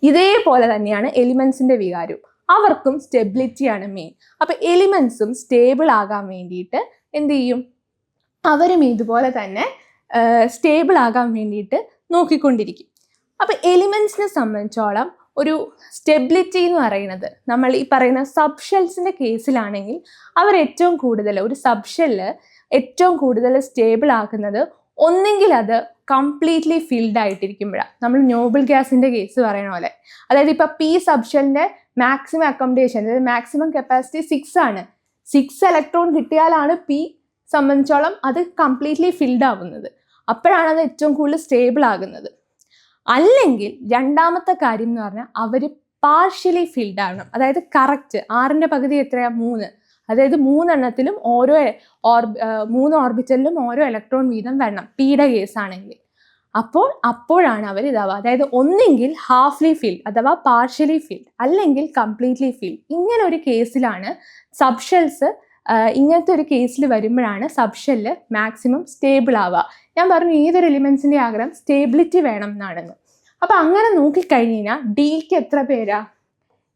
[SPEAKER 1] ഇതേപോലെ തന്നെയാണ് എലിമെൻസിൻ്റെ വികാരവും. അവർക്കും സ്റ്റെബിലിറ്റിയാണ് മെയിൻ. അപ്പം എലിമെൻസും സ്റ്റേബിൾ ആകാൻ വേണ്ടിയിട്ട് എന്ത് ചെയ്യും? അവരും ഇതുപോലെ തന്നെ സ്റ്റേബിൾ ആകാൻ വേണ്ടിയിട്ട് നോക്കിക്കൊണ്ടിരിക്കും. അപ്പം എലിമെൻസിനെ സംബന്ധിച്ചോളം ഒരു സ്റ്റെബിലിറ്റി എന്ന് പറയുന്നത്, നമ്മൾ ഈ പറയുന്ന സബ്ഷെൽസിൻ്റെ കേസിലാണെങ്കിൽ അവർ ഏറ്റവും കൂടുതൽ, ഒരു സബ്ഷെല്ല് ഏറ്റവും കൂടുതൽ സ്റ്റേബിൾ ആക്കുന്നത് ഒന്നെങ്കിൽ അത് കംപ്ലീറ്റ്ലി ഫിൽഡ് ആയിട്ടിരിക്കുമ്പോഴാണ്. നമ്മൾ നോബിൾ ഗ്യാസിൻ്റെ കേസ് പറയണ പോലെ, അതായത് ഇപ്പോൾ പി സബ്ഷെല്ലിൻ്റെ മാക്സിമം അക്കോമഡേഷൻ, അതായത് മാക്സിമം കപ്പാസിറ്റി 6 ആണ്. 6 ഇലക്ട്രോൺ കിട്ടിയാലാണ് പി സംബന്ധിച്ചോളം അത് കംപ്ലീറ്റ്ലി ഫിൽഡ് ആവുന്നത്. അപ്പോഴാണ് അത് ഏറ്റവും കൂടുതൽ സ്റ്റേബിൾ ആകുന്നത്. അല്ലെങ്കിൽ രണ്ടാമത്തെ കാര്യം എന്ന് പറഞ്ഞാൽ അവർ പാർഷ്യലി ഫിൽഡ് ആവണം. അതായത് കറക്റ്റ് 6ന്റെ പകുതി എത്രയാണ്? 3. അതായത് 3 എണ്ണത്തിലും ഓരോ 3 ഓർബിറ്റലിലും ഓരോ ഇലക്ട്രോൺ വീതം വരണം പിയുടെ കേസാണെങ്കിൽ. അപ്പോഴാണ് അവർ ഇതാവുക. അതായത് ഒന്നെങ്കിൽ ഹാഫ്ലി ഫിൽഡ് അഥവാ പാർഷ്യലി ഫിൽഡ്, അല്ലെങ്കിൽ കംപ്ലീറ്റ്ലി ഫിൽഡ്. ഇങ്ങനെ ഒരു കേസിലാണ് സബ്ഷെൽസ്, ഇങ്ങനത്തെ ഒരു കേസിൽ വരുമ്പോഴാണ് സബ്ഷെല്ല് മാക്സിമം സ്റ്റേബിൾ ആവുക. ഞാൻ പറഞ്ഞു ഏതൊരു എലിമെൻസിൻ്റെ ആഗ്രഹം സ്റ്റേബിലിറ്റി വേണം എന്നാണെന്ന്. അപ്പം അങ്ങനെ നോക്കിക്കഴിഞ്ഞ് കഴിഞ്ഞാൽ ഡിക്ക് എത്ര പേരാ?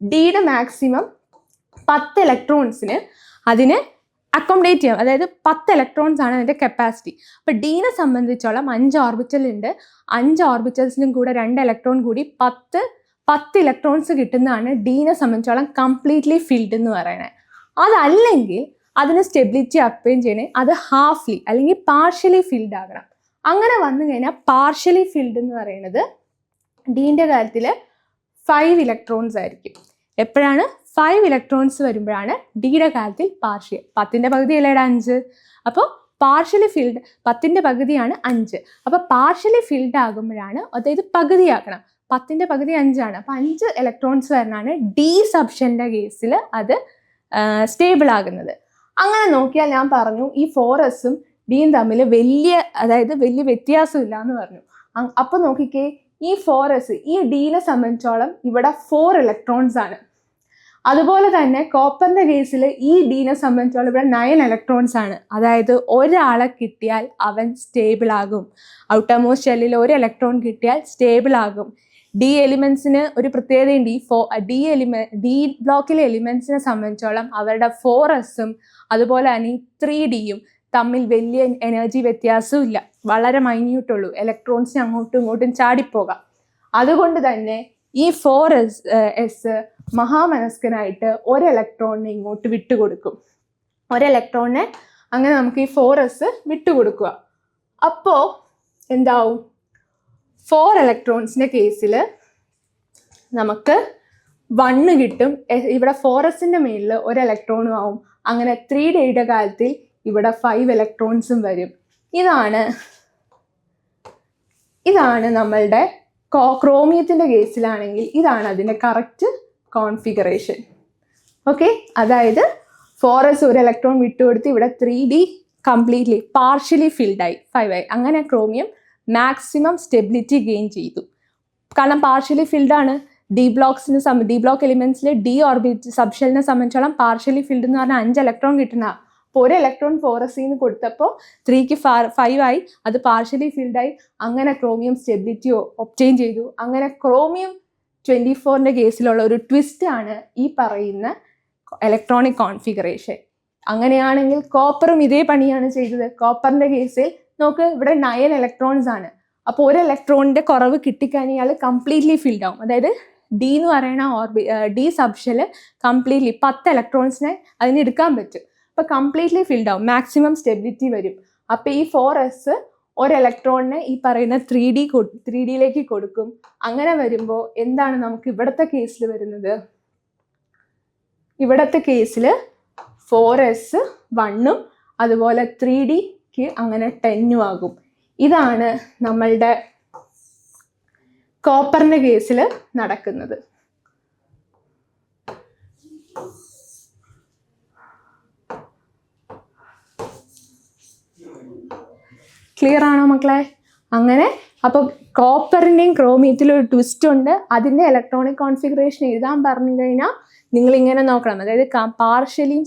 [SPEAKER 1] ഡിയുടെ മാക്സിമം 10 ഇലക്ട്രോൺസിന് അതിന് അക്കോമഡേറ്റ് ചെയ്യാം. അതായത് 10 ഇലക്ട്രോൺസ് ആണ് അതിൻ്റെ കപ്പാസിറ്റി. അപ്പം ഡീനെ സംബന്ധിച്ചോളം 5 ഓർബിറ്റൽ ഉണ്ട്. 5 ഓർബിറ്റൽസിനും കൂടെ 2 ഇലക്ട്രോൺ കൂടി 10 ഇലക്ട്രോൺസ് കിട്ടുന്നതാണ് ഡീനെ സംബന്ധിച്ചോളം കംപ്ലീറ്റ്ലി ഫിൽഡ് എന്ന് പറയുന്നത്. അതല്ലെങ്കിൽ അതിന് സ്റ്റെബിലിറ്റി അക്വയർ ചെയ്യണേ അത് ഹാഫ്ലി അല്ലെങ്കിൽ പാർഷ്യലി ഫിൽഡ് ആകണം. അങ്ങനെ വന്നു കഴിഞ്ഞാൽ പാർഷ്യലി ഫിൽഡ് എന്ന് പറയുന്നത് ഡീൻ്റെ കാര്യത്തിൽ 5 ഇലക്ട്രോൺസ് ആയിരിക്കും. എപ്പോഴാണ് 5 ഇലക്ട്രോൺസ് വരുമ്പോഴാണ് ഡിയുടെ കാര്യത്തിൽ പാർഷ്യൽ. 10ന്റെ പകുതിയല്ലേ 5. അപ്പോൾ പാർഷ്യലി ഫിൽഡ് 10ന്റെ പകുതിയാണ് 5. അപ്പോൾ പാർഷ്യലി ഫിൽഡ് ആകുമ്പോഴാണ്, അതായത് പകുതിയാക്കണം. 10ന്റെ പകുതി 5 ആണ്. അപ്പോൾ 5 ഇലക്ട്രോൺസ് വരുന്നതാണ് ഡി സബ്ഷൻ്റെ കേസിൽ അത് സ്റ്റേബിൾ ആകുന്നത്. അങ്ങനെ നോക്കിയാൽ ഞാൻ പറഞ്ഞു ഈ 4sഉം ഡിയും തമ്മിൽ വലിയ വ്യത്യാസമില്ല എന്ന് പറഞ്ഞു. അപ്പോൾ നോക്കിക്കേ, ഈ 4s ഈ ഡീനെ സംബന്ധിച്ചോളം ഇവിടെ 4 ഇലക്ട്രോൺസ് ആണ്. അതുപോലെ തന്നെ കോപ്പറിൻ്റെ കേസിൽ ഈ ഡീനെ സംബന്ധിച്ചോളം ഇവിടെ 9 ഇലക്ട്രോൺസ് ആണ്. അതായത് ഒരാളെ കിട്ടിയാൽ അവൻ സ്റ്റേബിൾ ആകും. ഔട്ടർമോസ്റ്റ് ഷെല്ലിൽ 1 ഇലക്ട്രോൺ കിട്ടിയാൽ സ്റ്റേബിൾ ആകും. ഡി എലിമെൻസിന് ഒരു പ്രത്യേകതയുണ്ട്. ഡി ബ്ലോക്കിലെ എലിമെൻസിനെ സംബന്ധിച്ചോളം അവരുടെ 4sഉം അതുപോലെ തന്നെ 3Dയും തമ്മിൽ വലിയ എനർജി വ്യത്യാസവും ഇല്ല. വളരെ മൈന്യൂട്ടുള്ളൂ. ഇലക്ട്രോൺസിന് അങ്ങോട്ടും ഇങ്ങോട്ടും ചാടിപ്പോകാം. അതുകൊണ്ട് തന്നെ ഈ 4s മഹാമനസ്കനായിട്ട് 1 ഇലക്ട്രോണിനെ ഇങ്ങോട്ട് വിട്ടുകൊടുക്കും. 1 ഇലക്ട്രോണിനെ അങ്ങനെ നമുക്ക് ഈ 4s വിട്ടുകൊടുക്കുക. അപ്പോൾ എന്താവും? 4 ഇലക്ട്രോൺസിൻ്റെ കേസിൽ നമുക്ക് 1 കിട്ടും. ഇവിടെ 4sന്റെ മേലിൽ 1 ഇലക്ട്രോണും ആവും. അങ്ങനെ 3Dയുടെ കാര്യത്തിൽ ഇവിടെ 5 ഇലക്ട്രോൺസും വരും. ഇതാണ് നമ്മളുടെ ക്രോമിയത്തിൻ്റെ കേസിലാണെങ്കിൽ ഇതാണ് അതിൻ്റെ കറക്റ്റ് കോൺഫിഗറേഷൻ. ഓക്കെ, അതായത് 4s 1 ഇലക്ട്രോൺ വിട്ടുകൊടുത്ത് ഇവിടെ 3D കംപ്ലീറ്റ്ലി പാർഷ്യലി ഫിൽഡായി 5 ആയി. അങ്ങനെ ക്രോമിയം മാക്സിമം സ്റ്റെബിലിറ്റി ഗെയിൻ ചെയ്തു. കാരണം പാർഷ്യലി ഫിൽഡാണ്. ഡി ബ്ലോക്ക് എലിമെൻസിൽ ഡി ഓർബിറ്റ് സബ്ഷെല്ലിനെ സംബന്ധിച്ചോളം പാർഷ്യലി ഫിൽഡ് എന്ന് പറഞ്ഞാൽ 5 ഇലക്ട്രോൺ കിട്ടുന്ന. അപ്പോൾ 1 ഇലക്ട്രോൺ 4sന്ന് കൊടുത്തപ്പോൾ 3ക്ക് 5 ആയി. അത് പാർഷ്യലി ഫിൽഡായി. അങ്ങനെ ക്രോമിയം സ്റ്റെബിലിറ്റി ഒബ്റ്റെയിൻ ചെയ്തു. അങ്ങനെ ക്രോമിയം 24ന്റെ കേസിലുള്ള ഒരു ട്വിസ്റ്റ് ആണ് ഈ പറയുന്ന ഇലക്ട്രോണിക് കോൺഫിഗറേഷൻ. അങ്ങനെയാണെങ്കിൽ കോപ്പറും ഇതേ പണിയാണ് ചെയ്തത്. കോപ്പറിൻ്റെ കേസിൽ നോക്ക്, ഇവിടെ 9 ഇലക്ട്രോൺസ് ആണ്. അപ്പോൾ 1 ഇലക്ട്രോണിൻ്റെ കുറവ് കിട്ടിക്കഴിഞ്ഞാൽ കംപ്ലീറ്റ്ലി ഫിൽഡ് ആവും. അതായത് ഡി എന്ന് പറയുന്ന ഡി സബ്ഷെല് കംപ്ലീറ്റ്ലി 10 ഇലക്ട്രോൺസിനെ അതിന് എടുക്കാൻ പറ്റും. അപ്പോൾ കംപ്ലീറ്റ്ലി ഫിൽഡ് ആവും. മാക്സിമം സ്റ്റെബിലിറ്റി വരും. അപ്പോൾ ഈ 4s 1 ഇലക്ട്രോണിനെ ഈ പറയുന്ന 3Dയിലേക്ക് കൊടുക്കും. അങ്ങനെ വരുമ്പോൾ എന്താണ് നമുക്ക് ഇവിടുത്തെ കേസിൽ വരുന്നത്? ഇവിടുത്തെ കേസിൽ 4s 1ഉം അതുപോലെ 3Dക്ക് അങ്ങനെ 10ഉം ആകും. ഇതാണ് നമ്മളുടെ കോപ്പറിൻ്റെ കേസിൽ നടക്കുന്നത്. ക്ലിയർ ആണോ മക്കളെ? അങ്ങനെ അപ്പോൾ കോപ്പറിൻ്റെയും ക്രോമിയത്തിലും ഒരു ട്വിസ്റ്റ് ഉണ്ട്. അതിൻ്റെ ഇലക്ട്രോണിക് കോൺഫിഗറേഷൻ എഴുതാൻ പറഞ്ഞു കഴിഞ്ഞാൽ നിങ്ങളിങ്ങനെ നോക്കണം. അതായത് പാർഷ്യലിയും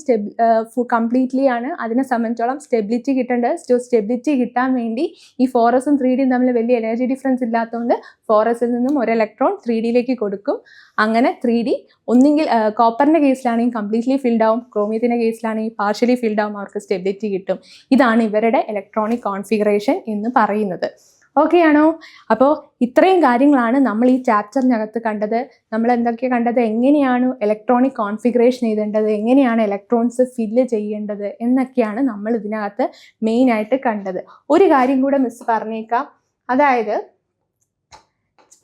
[SPEAKER 1] കംപ്ലീറ്റ്ലി ആണ് അതിനെ സംബന്ധിച്ചോളം സ്റ്റെബിലിറ്റി കിട്ടേണ്ടത്. സ്റ്റെബിലിറ്റി കിട്ടാൻ വേണ്ടി ഈ 4sഉം 3Dയും തമ്മിൽ വലിയ എനർജി ഡിഫറൻസ് ഇല്ലാത്തതുകൊണ്ട് 4sൽ നിന്നും 1 ഇലക്ട്രോൺ 3Dയിലേക്ക് കൊടുക്കും. അങ്ങനെ 3D ഒന്നെങ്കിൽ കോപ്പറിൻ്റെ കേസിലാണെങ്കിൽ കംപ്ലീറ്റ്ലി ഫിൽഡ് ആവും, ക്രോമിയത്തിൻ്റെ കേസിലാണെങ്കിൽ പാർഷ്യലി ഫിൽഡ് ആവും, അവർക്ക് സ്റ്റെബിലിറ്റി കിട്ടും. ഇതാണ് ഇവരുടെ ഇലക്ട്രോണിക് കോൺഫിഗറേഷൻ എന്ന് പറയുന്നത്. ഓക്കെ ആണോ? അപ്പോൾ ഇത്രയും കാര്യങ്ങളാണ് നമ്മൾ ഈ ചാപ്റ്ററിനകത്ത് കണ്ടത്. നമ്മൾ എന്തൊക്കെയാണ് കണ്ടത്? എങ്ങനെയാണ് ഇലക്ട്രോണിക് കോൺഫിഗറേഷൻ എഴുതേണ്ടത്, എങ്ങനെയാണ് ഇലക്ട്രോൺസ് ഫില്ല് ചെയ്യേണ്ടത് എന്നൊക്കെയാണ് നമ്മൾ ഇതിനകത്ത് മെയിനായിട്ട് കണ്ടത്. ഒരു കാര്യം കൂടെ മിസ് പറഞ്ഞേക്കാം. അതായത്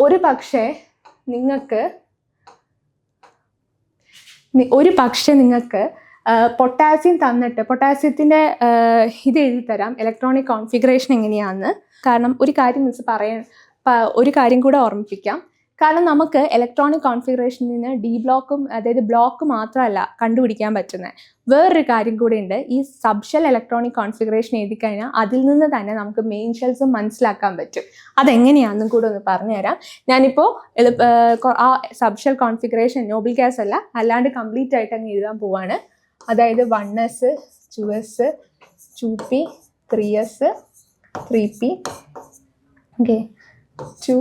[SPEAKER 1] ഒരു പക്ഷേ നിങ്ങൾക്ക് പൊട്ടാസ്യം തന്നിട്ട് പൊട്ടാസ്യത്തിൻ്റെ ഇത് എഴുതി തരാം, ഇലക്ട്രോണിക് കോൺഫിഗറേഷൻ എങ്ങനെയാണെന്ന്. കാരണം ഒരു കാര്യം കൂടെ ഓർമ്മിപ്പിക്കാം. കാരണം നമുക്ക് ഇലക്ട്രോണിക് കോൺഫിഗറേഷനിൽ നിന്ന് ഡി ബ്ലോക്കും, അതായത് ബ്ലോക്ക് മാത്രമല്ല കണ്ടുപിടിക്കാൻ പറ്റുന്നത്, വേറൊരു കാര്യം കൂടെ ഉണ്ട്. ഈ സബ്ഷെൽ ഇലക്ട്രോണിക് കോൺഫിഗറേഷൻ എഴുതി കഴിഞ്ഞാൽ അതിൽ നിന്ന് തന്നെ നമുക്ക് മെയിൻ ഷെൽസും മനസ്സിലാക്കാൻ പറ്റും. അതെങ്ങനെയാണെന്നും കൂടെ ഒന്ന് പറഞ്ഞുതരാം. ഞാനിപ്പോൾ ആ സബ്ഷെൽ കോൺഫിഗറേഷൻ നോബിൾ ഗ്യാസ് അല്ലാണ്ട് കംപ്ലീറ്റ് ആയിട്ട് അങ്ങ് എഴുതാൻ പോവാണ്. അതായത് 1s 2s 2p 3s 3p, okay, 2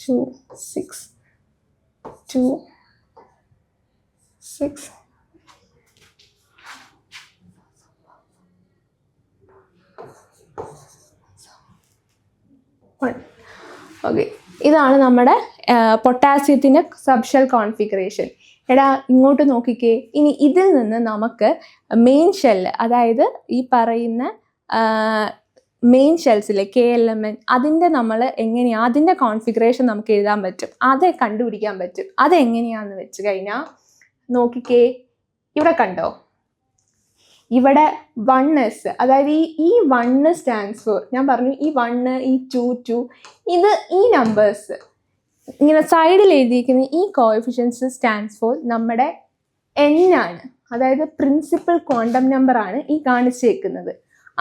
[SPEAKER 1] 2 6 2 6 1. Okay, ഇതാണ് നമ്മുടെ പൊട്ടാസ്യത്തിൻ്റെ സബ്ഷെൽ കോൺഫിഗറേഷൻ. എടാ ഇങ്ങോട്ട് നോക്കിക്കേ. ഇനി ഇതിൽ നിന്ന് നമുക്ക് മെയിൻ ഷെല്ല്, അതായത് ഈ പറയുന്ന മെയിൻ ഷെൽസിലെ KLMN, അതിൻ്റെ നമ്മൾ എങ്ങനെയാണ് അതിൻ്റെ കോൺഫിഗറേഷൻ നമുക്ക് എഴുതാൻ പറ്റും, അത് കണ്ടുപിടിക്കാൻ പറ്റും. അതെങ്ങനെയാണെന്ന് വെച്ച് കഴിഞ്ഞാൽ നോക്കിക്കേ, ഇവിടെ കണ്ടോ, ഇവിടെ 1s, അതായത് ഈ 1 സ്റ്റാൻഡ്സ് ഫോർ, ഞാൻ പറഞ്ഞു ഈ 1 ഈ 2 ഇത് ഈ നമ്പേഴ്സ് ഇങ്ങനെ സൈഡിൽ എഴുതിയിരിക്കുന്ന ഈ കോഎഫിഷ്യൻസ് സ്റ്റാൻഡ്സ് ഫോർ നമ്മുടെ n ആണ്, അതായത് പ്രിൻസിപ്പൽ ക്വാണ്ടം നമ്പർ ആണ് ഈ കാണിച്ചേക്കുന്നത്.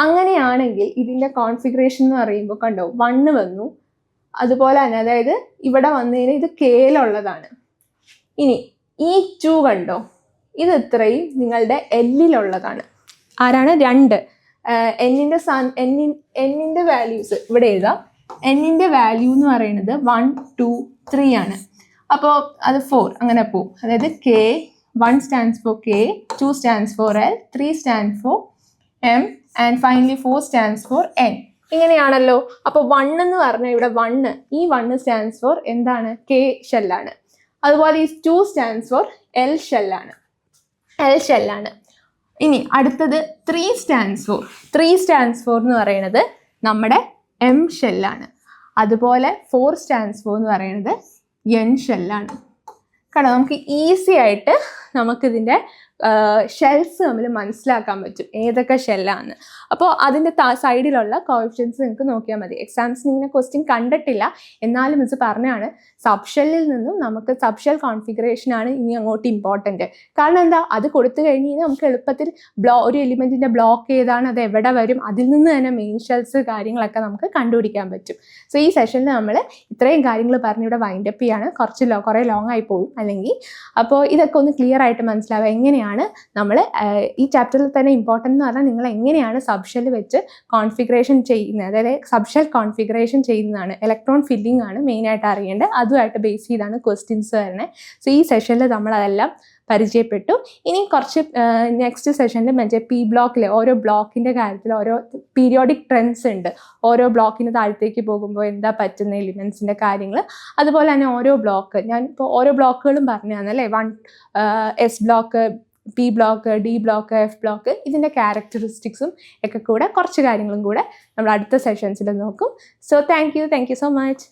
[SPEAKER 1] അങ്ങനെയാണെങ്കിൽ ഇതിൻ്റെ കോൺഫിഗറേഷൻ എന്ന് പറയുമ്പോൾ കണ്ടോ 1 വന്നു, അതുപോലെ തന്നെ അതായത് ഇവിടെ വന്നതിന് ഇത് Kയിലുള്ളതാണ്. ഇനി ഈ 2 കണ്ടോ, ഇത് ഇത്രയും നിങ്ങളുടെ Lയിലുള്ളതാണ്. ആരാണ്? 2. എന്നിൻ്റെ വാല്യൂസ് ഇവിടെ എഴുതാം. എന്നിൻ്റെ വാല്യൂ എന്ന് പറയുന്നത് 1 2 3 ആണ്. അപ്പോൾ അത് 4 അങ്ങനെ പോവും. അതായത് K1 stands for K, 2 stands for L, 3 stands for M, and finally 4 stands for N. ഇങ്ങനെയാണല്ലോ. അപ്പോൾ 1 എന്ന് പറഞ്ഞാൽ ഇവിടെ 1, ഈ 1 stands for എന്താണ്? K ഷെല്ലാണ്. അതുപോലെ ഈ 2 stands for L ഷെല്ലാണ്. ഇനി അടുത്തത് 3 stands for എന്ന് പറയുന്നത് നമ്മുടെ M ഷെല്ലാണ്. അതുപോലെ 4 stands for എന്ന് പറയുന്നത് N ഷെല്ലാണ്. കാരണം നമുക്ക് ഈസി ആയിട്ട് നമുക്കിതിൻ്റെ ഷെൽസ് തമ്മിൽ മനസ്സിലാക്കാൻ പറ്റും ഏതൊക്കെ ഷെല്ലാണ്. അപ്പോൾ അതിൻ്റെ സൈഡിലുള്ള കോഎഫിഷ്യൻസ് നിങ്ങൾക്ക് നോക്കിയാൽ മതി. എക്സാംസിന് ഇങ്ങനെ ക്വസ്റ്റ്യൻ കണ്ടിട്ടില്ല, എന്നാലും മിസ് പറഞ്ഞാണ് സബ്ഷെല്ലിൽ നിന്നും നമുക്ക് സബ്ഷെൽ കോൺഫിഗറേഷനാണ് ഇനി അങ്ങോട്ട് ഇമ്പോർട്ടൻറ്റ്. കാരണം എന്താ, അത് കൊടുത്തു കഴിഞ്ഞ് കഴിഞ്ഞാൽ നമുക്ക് എളുപ്പത്തിൽ ഒരു എലിമെൻറ്റിൻ്റെ ബ്ലോക്ക് ഏതാണ്, അത് എവിടെ വരും, അതിൽ നിന്ന് തന്നെ മെയിൻ ഷെൽസ് കാര്യങ്ങളൊക്കെ നമുക്ക് കണ്ടുപിടിക്കാൻ പറ്റും. സോ ഈ സെഷനിൽ നമ്മൾ ഇത്രയും കാര്യങ്ങൾ പറഞ്ഞ് ഇവിടെ വൈൻഡപ്പ് ചെയ്യാണ്. കുറേ ലോങ് ആയി പോകും അല്ലെങ്കിൽ. അപ്പോൾ ഇതൊക്കെ ഒന്ന് ക്ലിയർ ആയിട്ട് മനസ്സിലാവുക എങ്ങനെയാണ് നമ്മൾ ഈ ചാപ്റ്ററിൽ തന്നെ ഇമ്പോർട്ടൻ്റ് എന്ന് പറഞ്ഞാൽ നിങ്ങൾ എങ്ങനെയാണ് സബ്ഷെൽ വെച്ച് കോൺഫിഗറേഷൻ ചെയ്യുന്നത്, അതായത് സബ്ഷെൽ കോൺഫിഗറേഷൻ ചെയ്യുന്നതാണ്. ഇലക്ട്രോൺ ഫില്ലിംഗ് ആണ് മെയിനായിട്ട് അറിയേണ്ടത്. അതുമായിട്ട് ബേസ് ചെയ്താണ് ക്വസ്റ്റ്യൻസ് വരുന്നത്. സോ ഈ സെഷനിൽ നമ്മൾ അതെല്ലാം പരിചയപ്പെട്ടു. ഇനി കുറച്ച് നെക്സ്റ്റ് സെഷനിൽ മറ്റേ P ബ്ലോക്കിൽ ഓരോ ബ്ലോക്കിൻ്റെ കാര്യത്തിൽ ഓരോ പീരിയോഡിക് ട്രെൻഡ്സ് ഉണ്ട്. ഓരോ ബ്ലോക്കിന് താഴത്തേക്ക് പോകുമ്പോൾ എന്താ പറ്റുന്ന എലിമെൻസിൻ്റെ കാര്യങ്ങൾ, അതുപോലെ തന്നെ ഓരോ ബ്ലോക്ക് ഞാൻ ഇപ്പോൾ ഓരോ ബ്ലോക്കുകളും പറഞ്ഞു തന്നല്ലേ. 1 S block, P block, D block, F block, ഇതിൻ്റെ ക്യാരക്ടറിസ്റ്റിക്സും ഒക്കെ കൂടെ കുറച്ച് കാര്യങ്ങളും കൂടെ നമ്മൾ അടുത്ത സെഷൻസിൽ നോക്കും. So thank you so much.